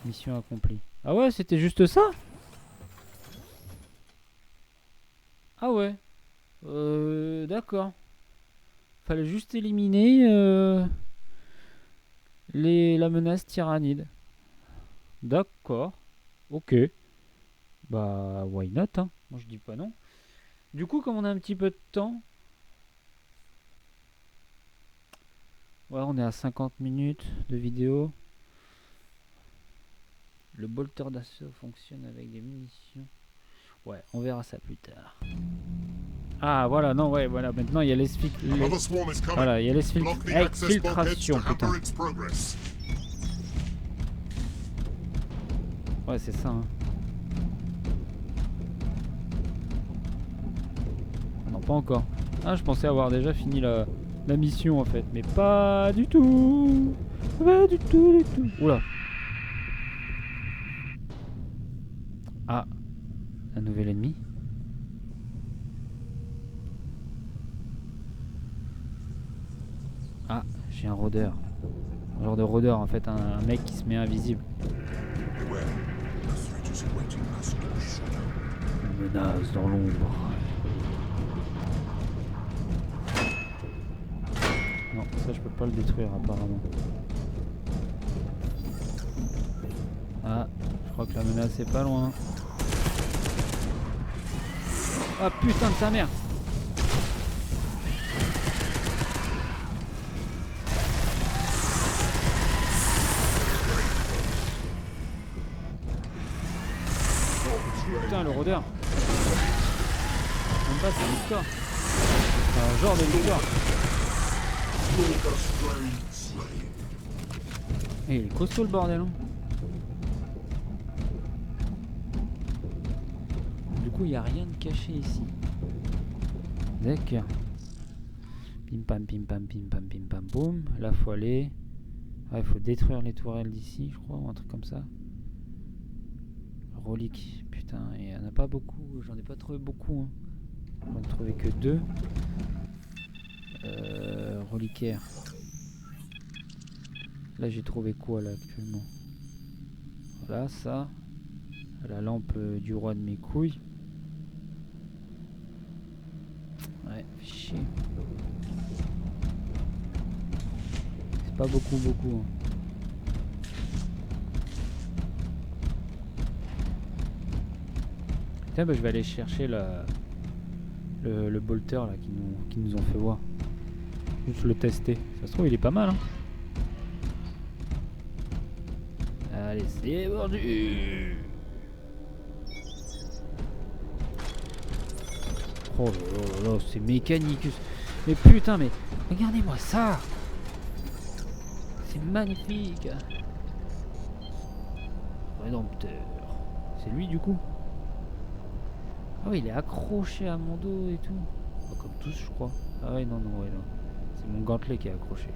Mission accomplie. Ah ouais, c'était juste ça? Ah ouais. D'accord. Fallait juste éliminer la menace tyrannide. D'accord. Ok. Bah, why not, hein. Moi je dis pas non. Du coup, comme on a un petit peu de temps. Ouais, on est à 50 minutes de vidéo. Le bolter d'assaut fonctionne avec des munitions. Ouais, on verra ça plus tard. Ah voilà, non, ouais, voilà, maintenant il y a voilà, il y a l'exfiltration, putain. Ouais, c'est ça, hein. Non, pas encore. Ah, je pensais avoir déjà fini la mission en fait, mais pas du tout. Pas du tout, du tout. Oula. Ah, un nouvel ennemi. Ah, j'ai un rôdeur. Un genre de rôdeur en fait, un mec qui se met invisible. Une menace dans l'ombre. Non, ça je peux pas le détruire apparemment. Ah, je crois que la menace est pas loin. Ah putain de sa mère! rôdeur. Même pas, c'est un victoire. C'est un genre de victoire. Et il est costaud le bordel. Hein. Du coup, il n'y a rien de caché ici. D'accord. Pim pam pim pam pim pam pim pam boum. Là, faut aller. Il faut détruire les tourelles d'ici, je crois, ou un truc comme ça. Relique, putain, il n'y en a pas beaucoup. J'en ai pas trouvé beaucoup. Hein. J'en ai trouvé que 2. Reliquaire. Là, j'ai trouvé quoi là actuellement? Voilà, ça. La lampe du roi de mes couilles. Ouais, fait chier. C'est pas beaucoup. Hein. Tiens, bah, je vais aller chercher le bolter là qui nous ont fait voir. Juste le tester. Ça se trouve, il est pas mal. Hein. Allez, c'est vendu. Oh là là, c'est mécanique. Mais putain, mais regardez-moi ça. C'est magnifique. Rédempteur. C'est lui du coup. Ah oui, il est accroché à mon dos et tout. Bah, comme tous, je crois. Ah oui, non. C'est mon gantelet qui est accroché.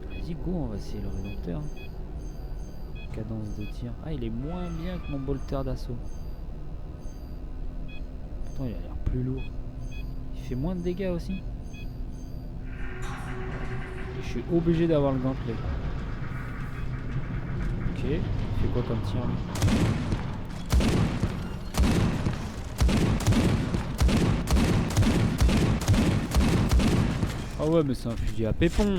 Vas-y, go, on va essayer le rédempteur. Cadence de tir. Ah, il est moins bien que mon bolter d'assaut. Pourtant, il a l'air plus lourd. Il fait moins de dégâts aussi. Et je suis obligé d'avoir le gantelet. Ok, il fait quoi comme tir lui? Ah ouais, mais c'est un fusil à pépon.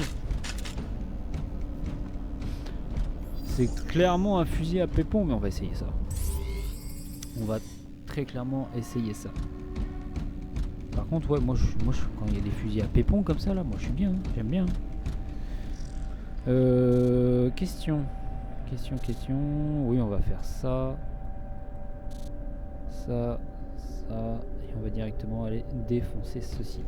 C'est clairement un fusil à pépon, mais on va essayer ça. On va très clairement essayer ça. Par contre, ouais, moi, quand il y a des fusils à pépon comme ça, là, moi je suis bien, hein, j'aime bien. Question. Oui, on va faire ça. Ça. Et on va directement aller défoncer ceci.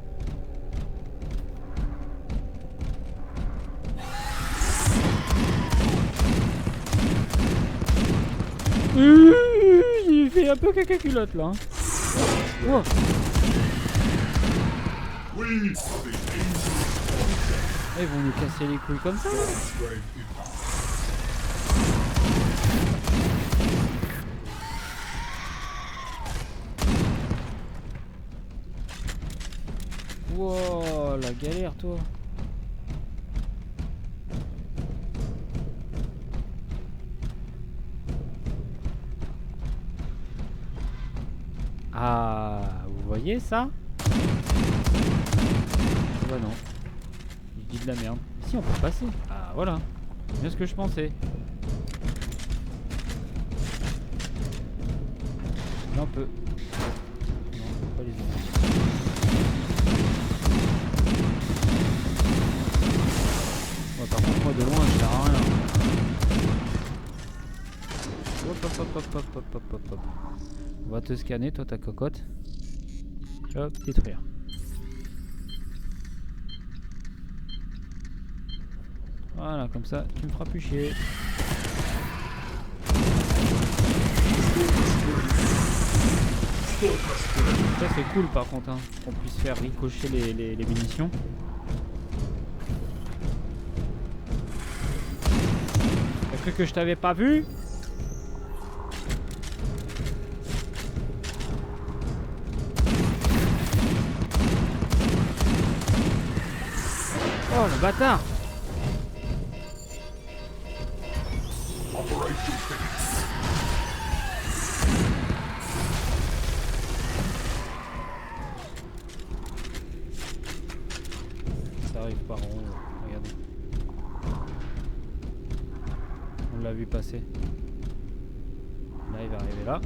Il fait un peu caca culotte là. Hein. Oh. Ils vont nous casser les couilles comme ça. Wow, la galère toi. Ah, vous voyez ça? Bah non. Je dis de la merde. Si on peut passer. Ah voilà. C'est bien ce que je pensais. Là on peut. Non, on peut pas les ouvrir. Bon, par contre moi de loin je sers à rien. Hop. On va te scanner, toi ta cocotte. Hop, détruire. Voilà, comme ça, tu me feras plus chier. Ça c'est cool par contre, hein, qu'on puisse faire ricocher les munitions. T'as cru que je t'avais pas vu? Oh le bâtard! Ça arrive par en haut, regardez. On l'a vu passer. Là il va arriver là.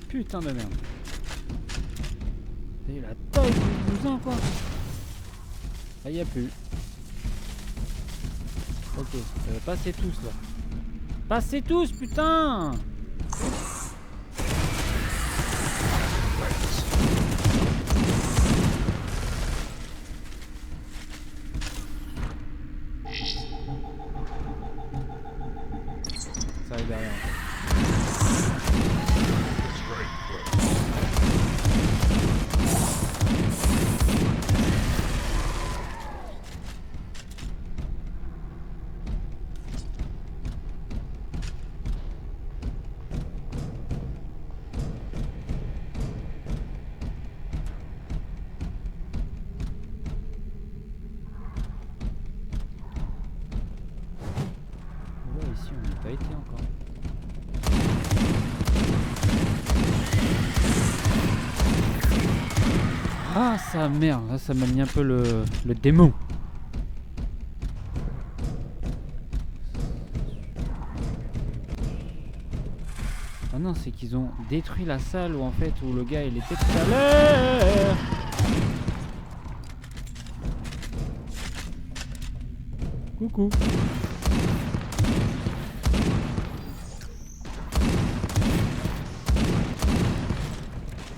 Putain de merde. C'est la taille du bousin quoi. Là y a plus. Ok, passez tous là. Passez tous, putain! Ça arrive derrière. Ici on n'y a pas été encore. Ah ça merde, là ça m'a mis un peu le démon. Ah non, c'est qu'ils ont détruit la salle où en fait où le gars il était tout à l'heure. Coucou.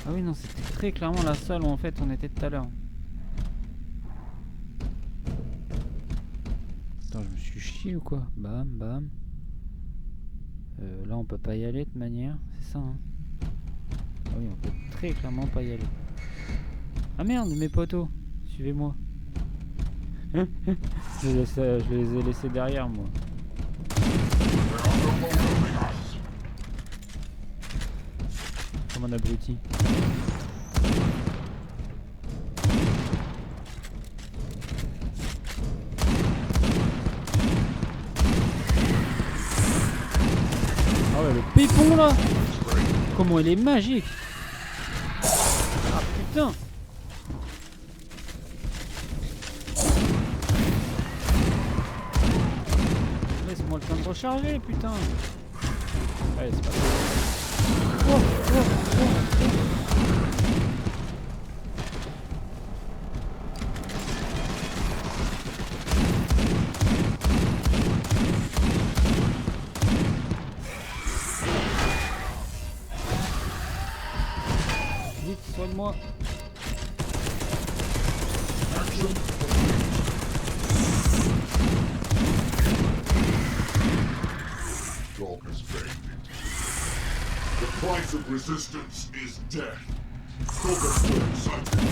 Ah oui non, c'était très clairement la salle où en fait on était tout à l'heure. Attends, je me suis chié ou quoi? Bam bam. Là on peut pas y aller de toute manière, c'est ça hein. Ah oui, on peut très clairement pas y aller. Ah merde mes potos, suivez-moi. Je les ai laissés derrière moi. Comme un abruti. Ah ouais, le pépon là! Comment il est magique! Ah putain! Laisse-moi le temps de recharger, putain! Allez, c'est pas grave. Oh, oh, oh, oh. Vite, soigne-moi! The price of resistance is death. Focus to excitement.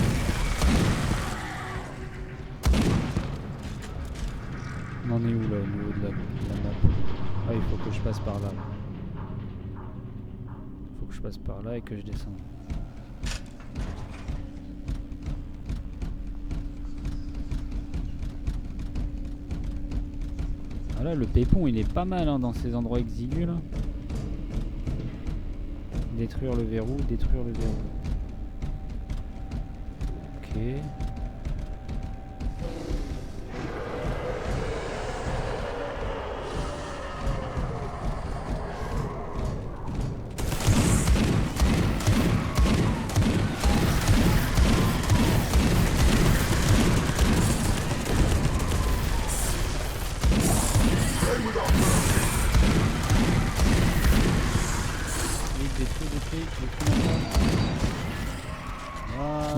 On en est où là au niveau de la map? Ah il faut que je passe par là. Faut que je passe par là et que je descende. Ah là le pépon il est pas mal hein, dans ces endroits exigus là. Détruire le verrou, détruire le verrou. Ok.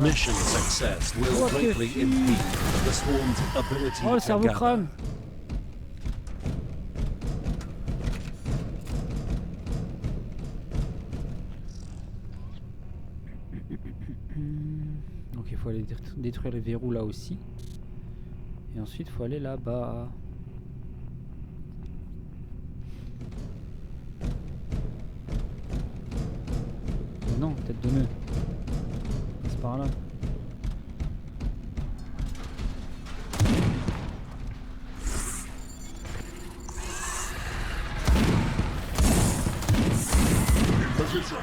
Mission success will greatly impede the swarm's ability oh le to cerveau gather. crâne. Donc il faut aller détruire les verrous là aussi. Et ensuite il faut aller là-bas. Non, tête de nœud. Passe par là. Position.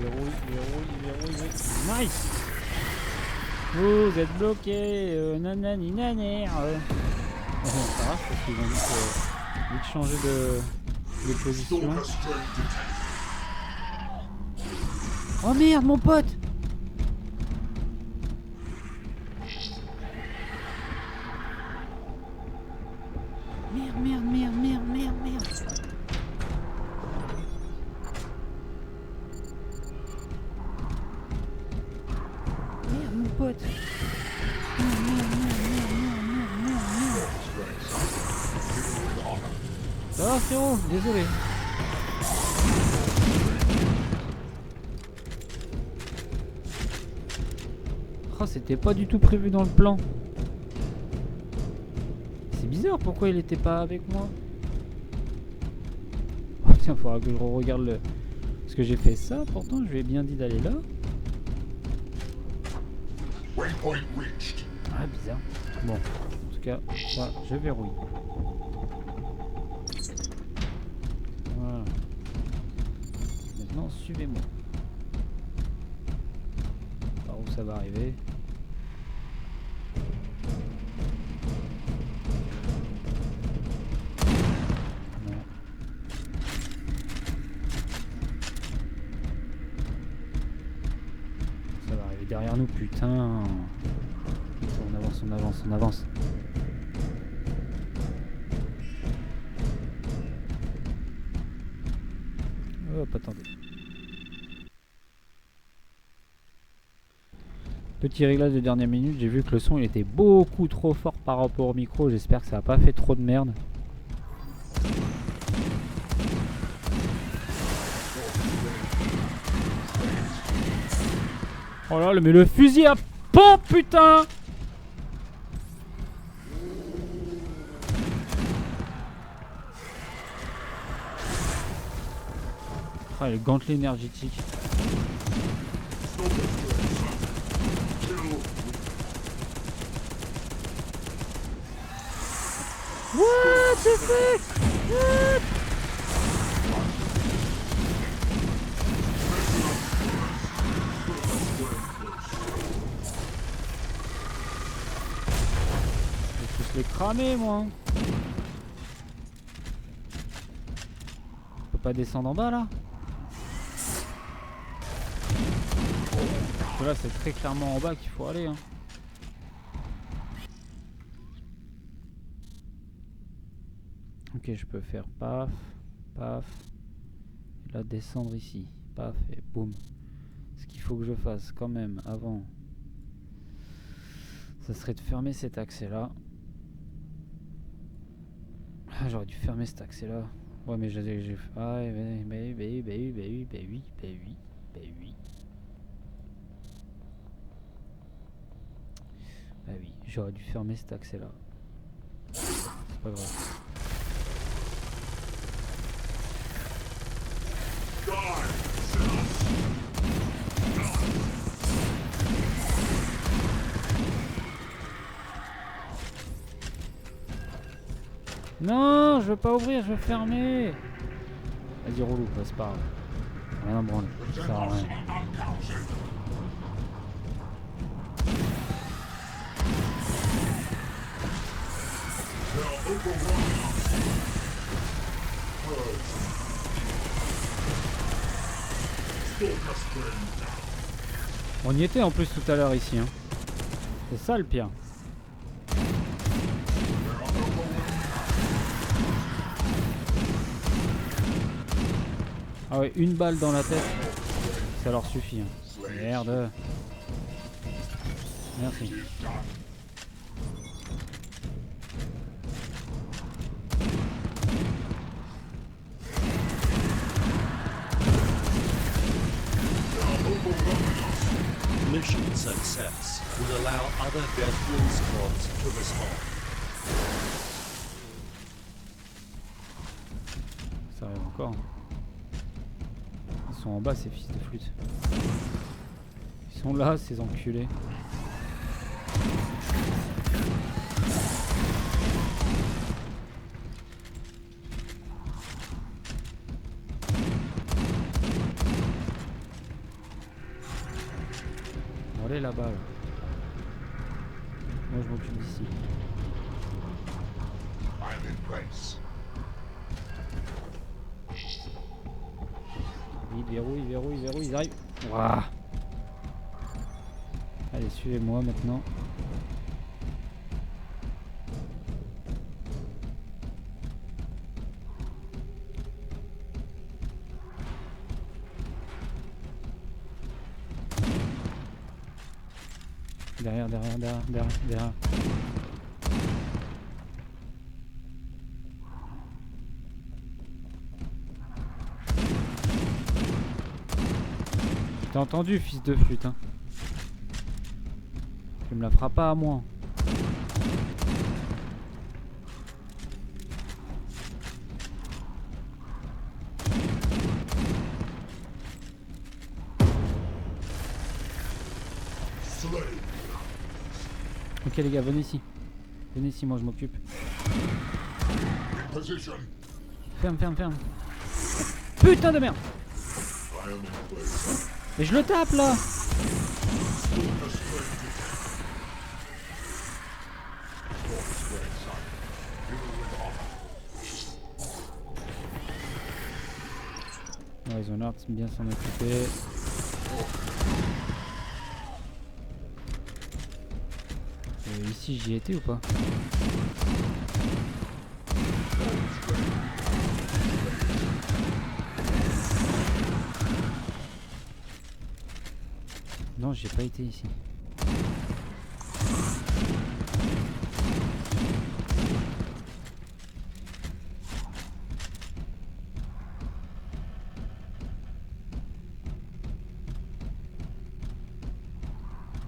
Verrouille. Nice. Vous êtes bloqué. Nanani naner. Ça va parce qu'ils vont vite changer de position. Oh merde mon pote. direct. Ça va frérot, désolé. Oh, c'était pas du tout prévu dans le plan. C'est bizarre, pourquoi il était pas avec moi? Oh tiens, faudra que je regarde le... Parce que j'ai fait ça, pourtant je lui ai bien dit d'aller là. Waypoint reached. Ah bizarre. Bon, en tout cas, ça, je verrouille. Voilà. Maintenant, suivez-moi. Par où ça va arriver? Non. Ça va arriver derrière nous, putain. On avance, on avance, on avance. Hop, attendez. Petit réglage de dernière minute, j'ai vu que le son il était beaucoup trop fort par rapport au micro, j'espère que ça n'a pas fait trop de merde. Oh là, mais le fusil à pompe, putain! Ah, le gantelet énergétique. What the fuck? What? Je vais tous les cramer, moi. On peut pas descendre en bas, là? Parce que là, c'est très clairement en bas qu'il faut aller, hein. Ok, je peux faire paf, paf, et là descendre ici, paf, et boum. Ce qu'il faut que je fasse quand même avant, ça serait de fermer cet accès là. Ah, j'aurais dû fermer cet accès là. Ouais, mais j'ai... Ah, oui. Bah oui, j'aurais dû fermer cet accès là. C'est pas grave. Non, je veux pas ouvrir, je veux fermer. Vas-y, relou, c'est pas grave. Rien à branler, ça sert à rien. On y était en plus tout à l'heure ici, hein. C'est ça le pire. Ah ouais, une balle dans la tête, ça leur suffit, hein. Merde. Merci. Mission success will allow other Deathwing squads to respond. Ça arrive encore. Ils sont en bas ces fils de flûte. Ils sont là ces enculés. On va aller là-bas là. Moi je m'occupe d'ici. I'm in place. Verrouille, ils arrivent. Ouah. Allez, suivez-moi maintenant. Derrière. T'as entendu, fils de pute, hein. Tu me la feras pas à moi. Ok les gars, venez ici. Venez ici, moi je m'occupe. Ferme. Putain de merde. Mais je le tape là. Ouais, ils ont l'air de bien s'en occuper. Ici j'y étais ou pas? Non, j'ai pas été ici.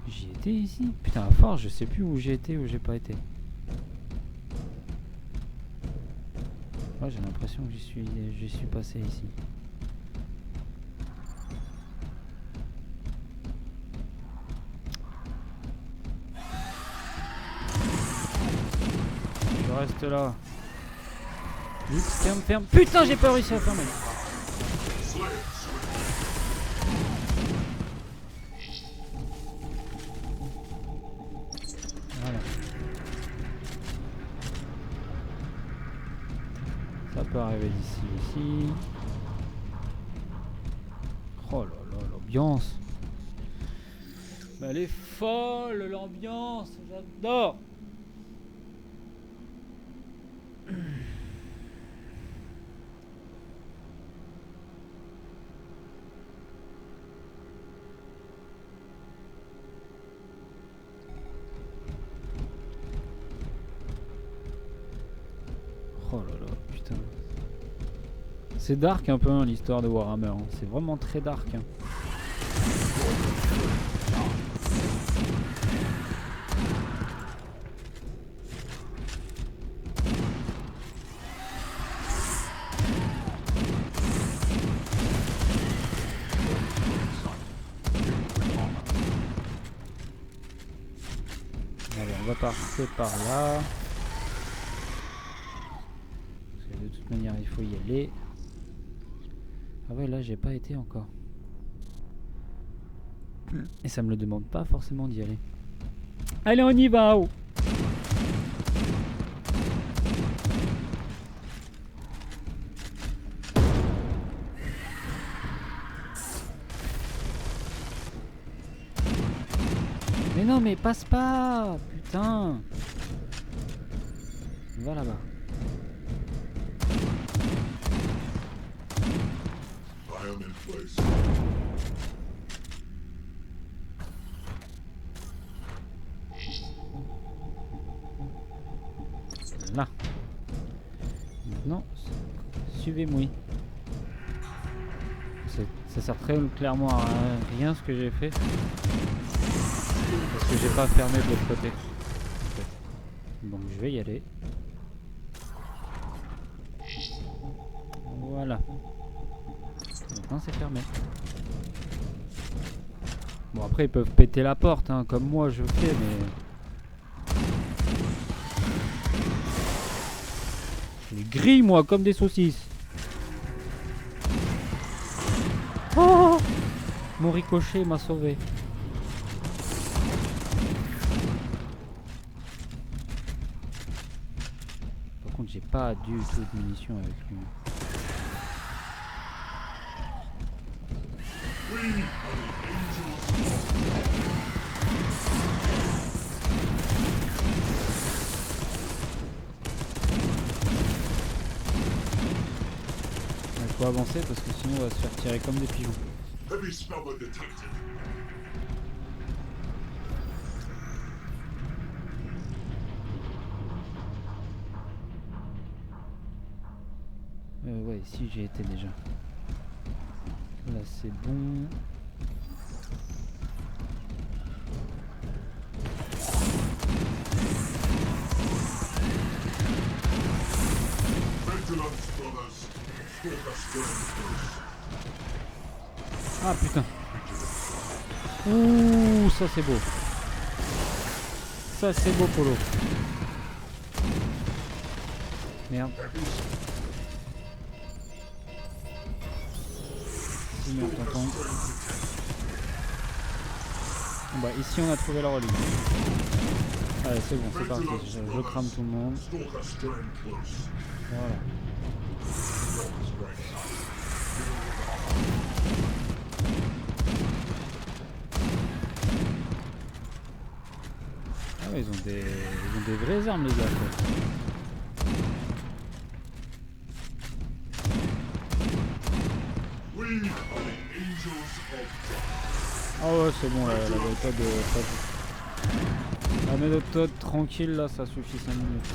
J'y étais ici? Putain, à force, je sais plus où j'ai été, où j'ai pas été. Ouais, j'ai l'impression que j'y suis passé ici. Je reste là. Vite, ferme. Putain, j'ai pas réussi à fermer. Voilà. Ça peut arriver d'ici. Oh là là, l'ambiance. Mais elle est folle, l'ambiance. J'adore. Oh là là, putain. C'est dark un peu hein, l'histoire de Warhammer. Hein. C'est vraiment très dark. Hein. Allez, on va passer par là. De toute manière il faut y aller. Ah ouais là j'ai pas été encore. Et ça me le demande pas forcément d'y aller. Allez on y va oh. Mais non mais passe pas. Putain. Va là-bas. Là. Maintenant, suivez-moi. Ça sert très clairement à rien ce que j'ai fait. Parce que j'ai pas fermé de l'autre côté. Donc je vais y aller. Voilà. Maintenant c'est fermé. Bon après ils peuvent péter la porte hein, comme moi je fais mais... Je les grille moi comme des saucisses. Oh, mon ricochet m'a sauvé. Par contre j'ai pas du tout de munitions avec lui. Il faut avancer parce que sinon on va se faire tirer comme des pigeons. Ouais, ici j'ai été déjà. Là c'est bon. Ah putain. Ouh, ça c'est beau. Ça c'est beau, Polo. Merde. Merde, tonton. Bon, bah ici on a trouvé la relique. Allez, c'est bon, c'est parti. Je crame tout le monde. Voilà. Ah ouais, ils ont des vraies armes les gars quoi. Ah ouais c'est bon la méthode la méthode tranquille là ça suffit 5 minutes.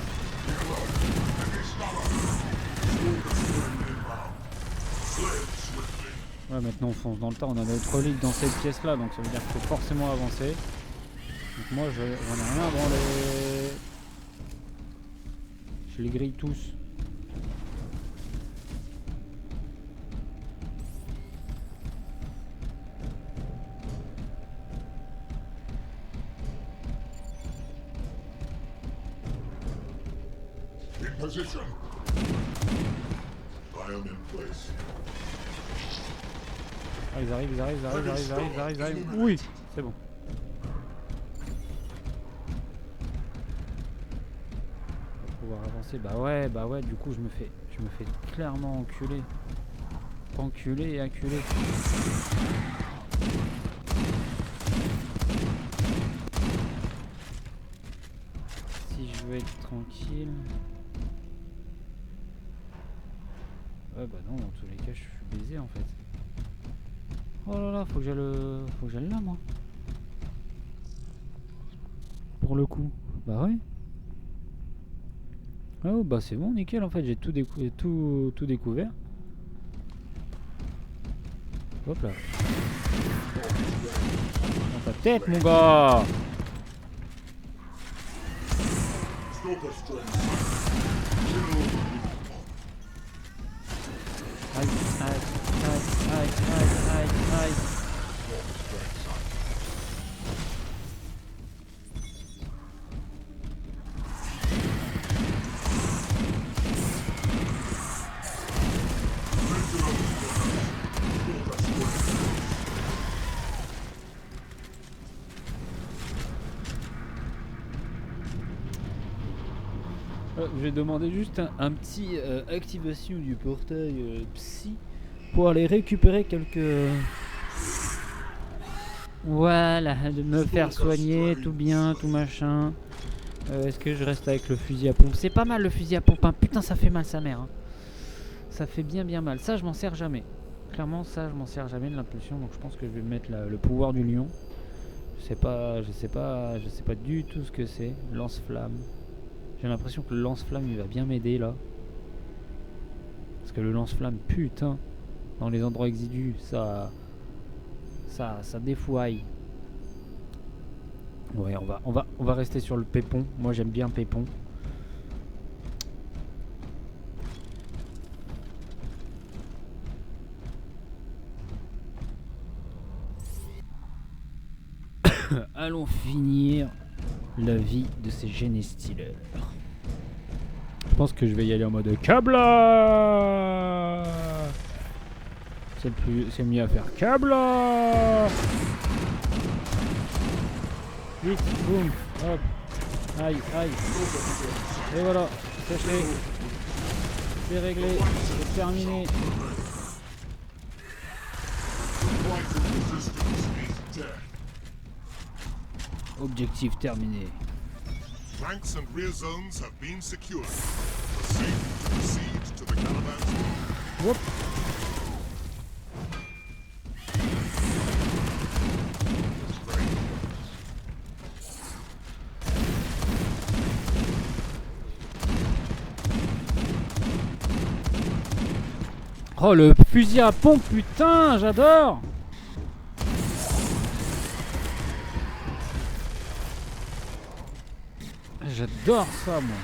Ouais maintenant on fonce dans le tas, on a notre relique dans cette pièce là donc ça veut dire qu'il faut forcément avancer. Donc moi j'en ai rien à branler. Je les grille tous. Position. I am in place. Ah ils arrivent. Oui, c'est bon. On va pouvoir avancer. Bah ouais, du coup je me fais clairement enculer. Enculer et acculer. Si je veux être tranquille. Ouais bah non, dans tous les cas je suis baisé en fait. Oh là là, faut que j'aille là moi. Pour le coup. Bah ouais. Oh bah c'est bon, nickel en fait, j'ai tout découvert. Hop là. Dans ta tête mon gars. Aïe. Je vais demander juste un petit activation du portail psy pour aller récupérer quelques... Voilà, de me faire soigner, tout bien, tout machin. Est-ce que je reste avec le fusil à pompe? C'est pas mal le fusil à pompe, hein. Putain ça fait mal sa mère. Hein. Ça fait bien mal. Ça je m'en sers jamais. Clairement ça je m'en sers jamais de l'impulsion, donc je pense que je vais mettre le pouvoir du lion. Je sais pas du tout ce que c'est. Lance-flamme. J'ai l'impression que le lance-flamme il va bien m'aider là. Parce que le lance-flamme, putain, dans les endroits exigus, ça défouaille. Ouais, on va rester sur le pépon. Moi j'aime bien pépon. Allons finir la vie de ces Genestealers. Je pense que je vais y aller en mode Kabla. C'est mieux à faire Kabla. Vite, boum, hop. Aïe. Et voilà, sachez. C'est réglé, c'est terminé. Objectif terminé. Flanks and rear zones have been secured. Proceed to proceed to the Caliban. Whoop. Oh le fusil à pompe, putain, j'adore. J'adore ça moi.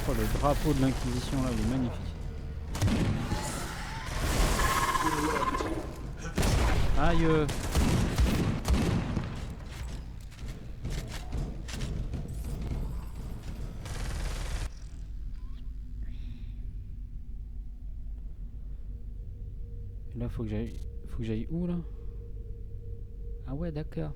Oh le drapeau de l'Inquisition là, il est magnifique. Aïe. Là faut que j'aille où là? Ah ouais d'accord.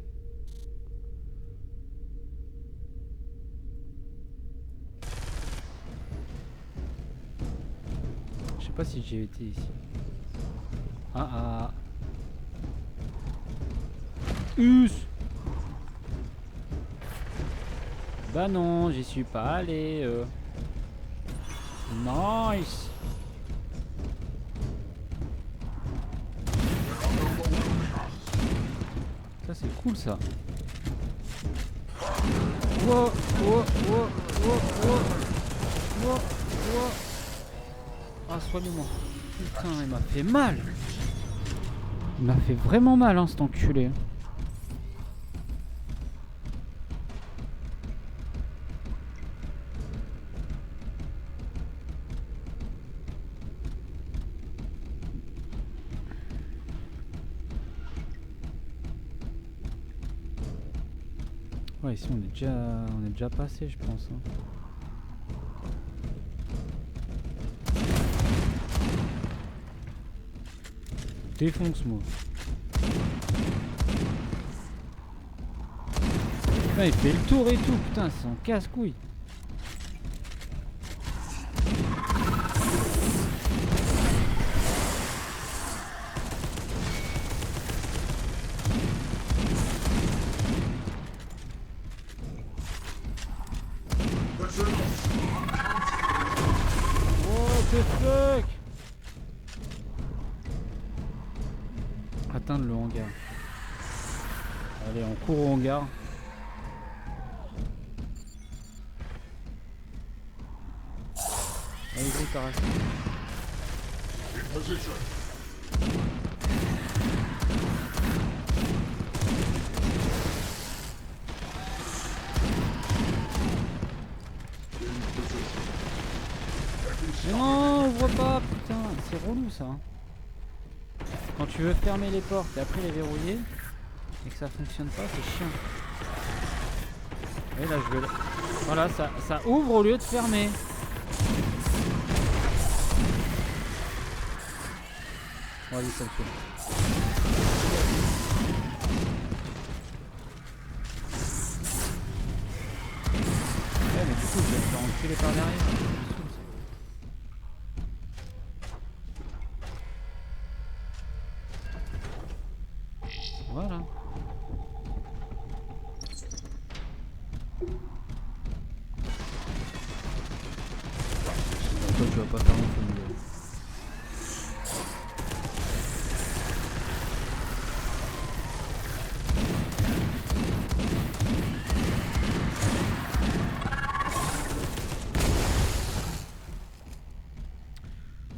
Je sais pas si j'ai été ici. Ah. Us. Bah non, j'y suis pas allé. Nice. Ça c'est cool ça. Wow. Ah soigne-moi. Putain, il m'a fait mal. Il m'a fait vraiment mal hein, cet enculé. Ouais, ici on est déjà passé, je pense. Hein. Défonce-moi. Putain, il fait le tour et tout, putain, c'est un casse-couille. What the fuck? Atteindre le hangar. Allez, on court au hangar. Allez, t'arrêtes. Non, on voit pas, putain, c'est relou ça. Quand tu veux fermer les portes et après les verrouiller et que ça fonctionne pas, c'est chiant. Et là je vais... Voilà, ça ouvre au lieu de fermer. Bon, vas-y, ça le fait. Ouais, mais du coup, je vais me faire enculer par derrière. Voilà. Toi, tu vas pas faire mon film.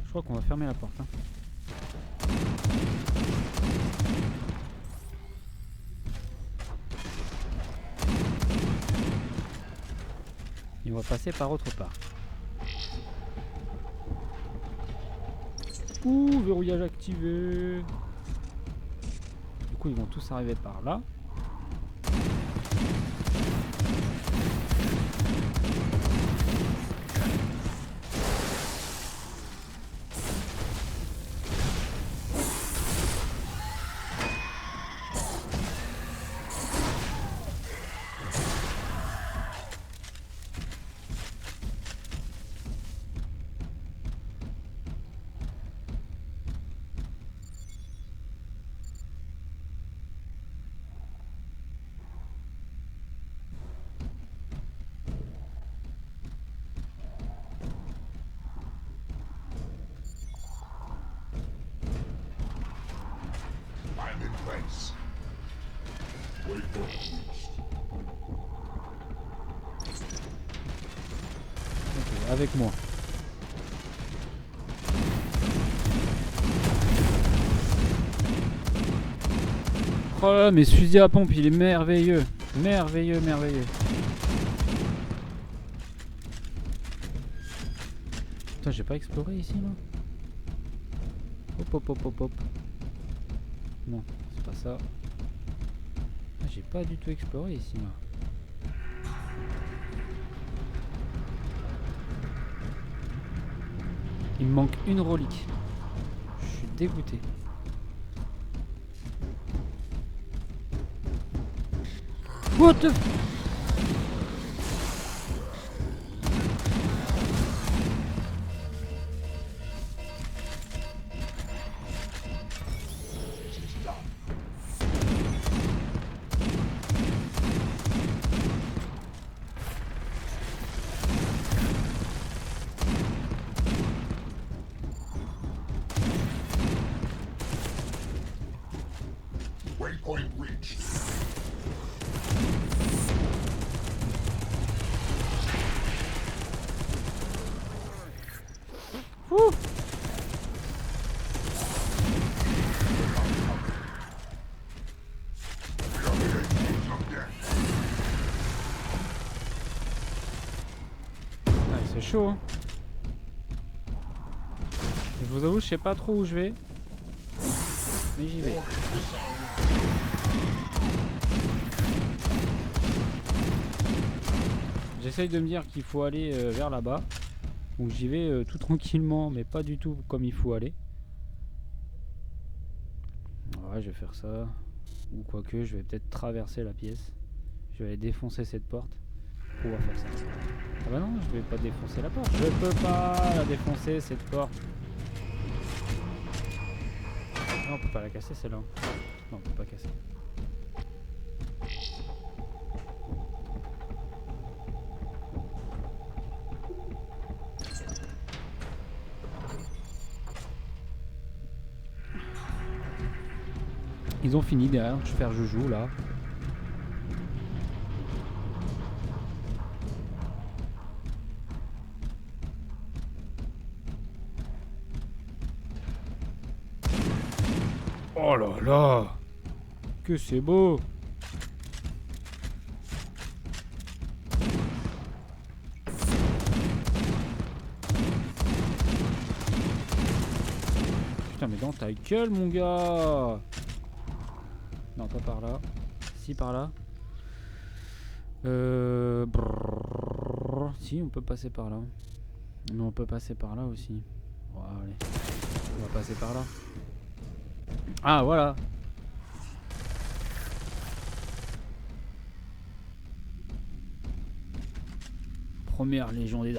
Je crois qu'on va fermer la porte. Hein. Et on va passer par autre part. Ouh, verrouillage activé. Du coup, ils vont tous arriver par là. Ok, avec moi. Oh là là, mais ce fusil à pompe, il est merveilleux. Merveilleux, merveilleux. Putain, j'ai pas exploré ici, là. Hop, hop, hop, hop, hop. Non, c'est pas ça. Ah, j'ai pas du tout exploré ici, là. Il me manque une relique. Je suis dégoûté. What the f... Waypoint reached. Ouh. Ah, c'est chaud, hein. Je vous avoue, je sais pas trop où je vais. Mais j'y vais. J'essaye de me dire qu'il faut aller vers là-bas. Donc j'y vais tout tranquillement, mais pas du tout comme il faut aller. Ouais, je vais faire ça. Ou quoique, je vais peut-être traverser la pièce. Je vais aller défoncer cette porte pour pouvoir faire ça. Ah bah non, je vais pas défoncer la porte. Je peux pas la défoncer, cette porte. Non, on peut pas la casser, celle-là. Non, on peut pas casser. Ils ont fini derrière, je vais faire joujou là. Oh là là, que c'est beau. Putain mais dans ta gueule mon gars. Non, pas par là. Si, par là. Si, on peut passer par là. Non, on peut passer par là aussi. Bon, allez. On va passer par là. Ah, voilà. Première légion des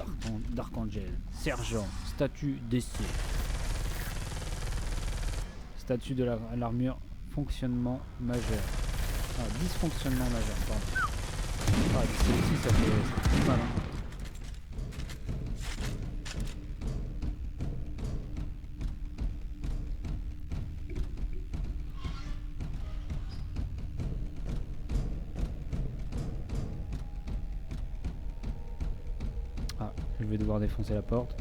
d'Archangel. Sergent. Statut d'essai. Statut de l'armure. Fonctionnement majeur. Ah, dysfonctionnement majeur, pardon. Ah, celle-ci, ça fait plus mal. Hein. Ah, je vais devoir défoncer la porte.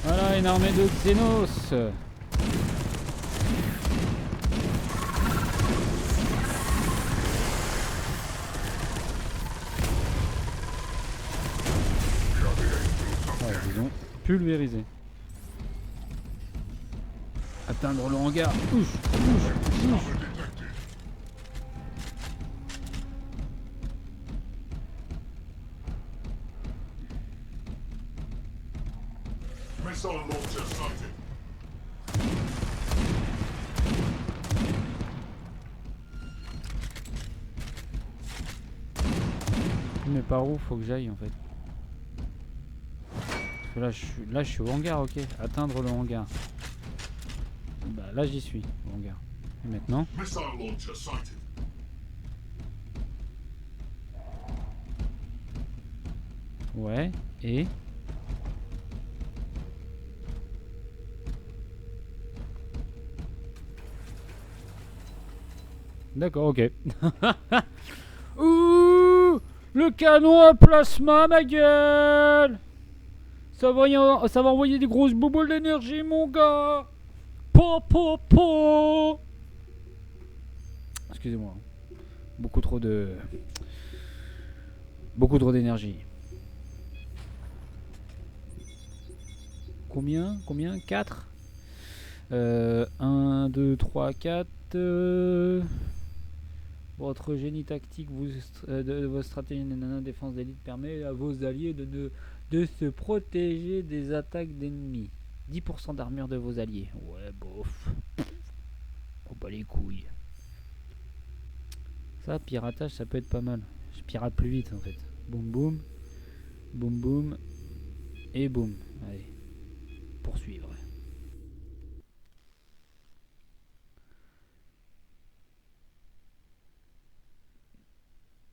Voilà une armée de Xenos. Ouais, disons pulvérisé. Atteindre le hangar. Ouch, ouch, ouch. Missile launcher sighted. Mais par où faut que j'aille en fait? Parce que là je suis au hangar, ok. Atteindre le hangar. Bah là j'y suis, au hangar. Et maintenant? Missile launcher sighted. Ouais, et D'accord, ok. Ouh, le canon à plasma, ma gueule. Ça va envoyer des grosses bouboles d'énergie, mon gars. Po, po, po. Excusez-moi. Beaucoup trop d'énergie. Combien 4 1, 2, 3, 4. Votre génie tactique de votre stratégie de défense d'élite permet à vos alliés de se protéger des attaques d'ennemis. 10% d'armure de vos alliés. Ouais, bof. Oh, pas les couilles. Ça, piratage, ça peut être pas mal. Je pirate plus vite en fait. Boum boum. Boum boum. Et boum. Allez. Poursuivre.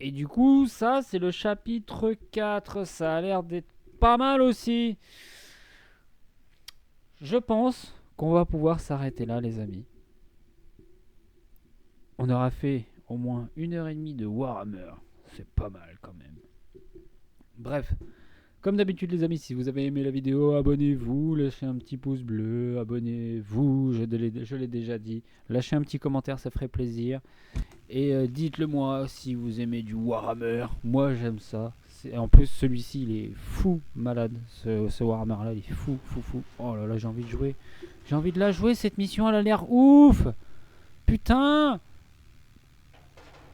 Et du coup, ça, c'est le chapitre 4. Ça a l'air d'être pas mal aussi. Je pense qu'on va pouvoir s'arrêter là, les amis. On aura fait au moins 1h30 de Warhammer. C'est pas mal quand même. Bref. Comme d'habitude les amis, si vous avez aimé la vidéo, abonnez-vous, lâchez un petit pouce bleu, abonnez-vous, je l'ai déjà dit. Lâchez un petit commentaire, ça ferait plaisir. Et dites-le moi si vous aimez du Warhammer, moi j'aime ça. En plus celui-ci il est fou malade, ce Warhammer là il est fou. Oh là là, j'ai envie de jouer. J'ai envie de la jouer cette mission, elle a l'air ouf. Putain.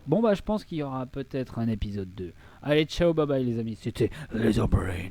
Bon bah je pense qu'il y aura peut-être un épisode 2. Allez, ciao, bye bye les amis, c'était Laserbrain.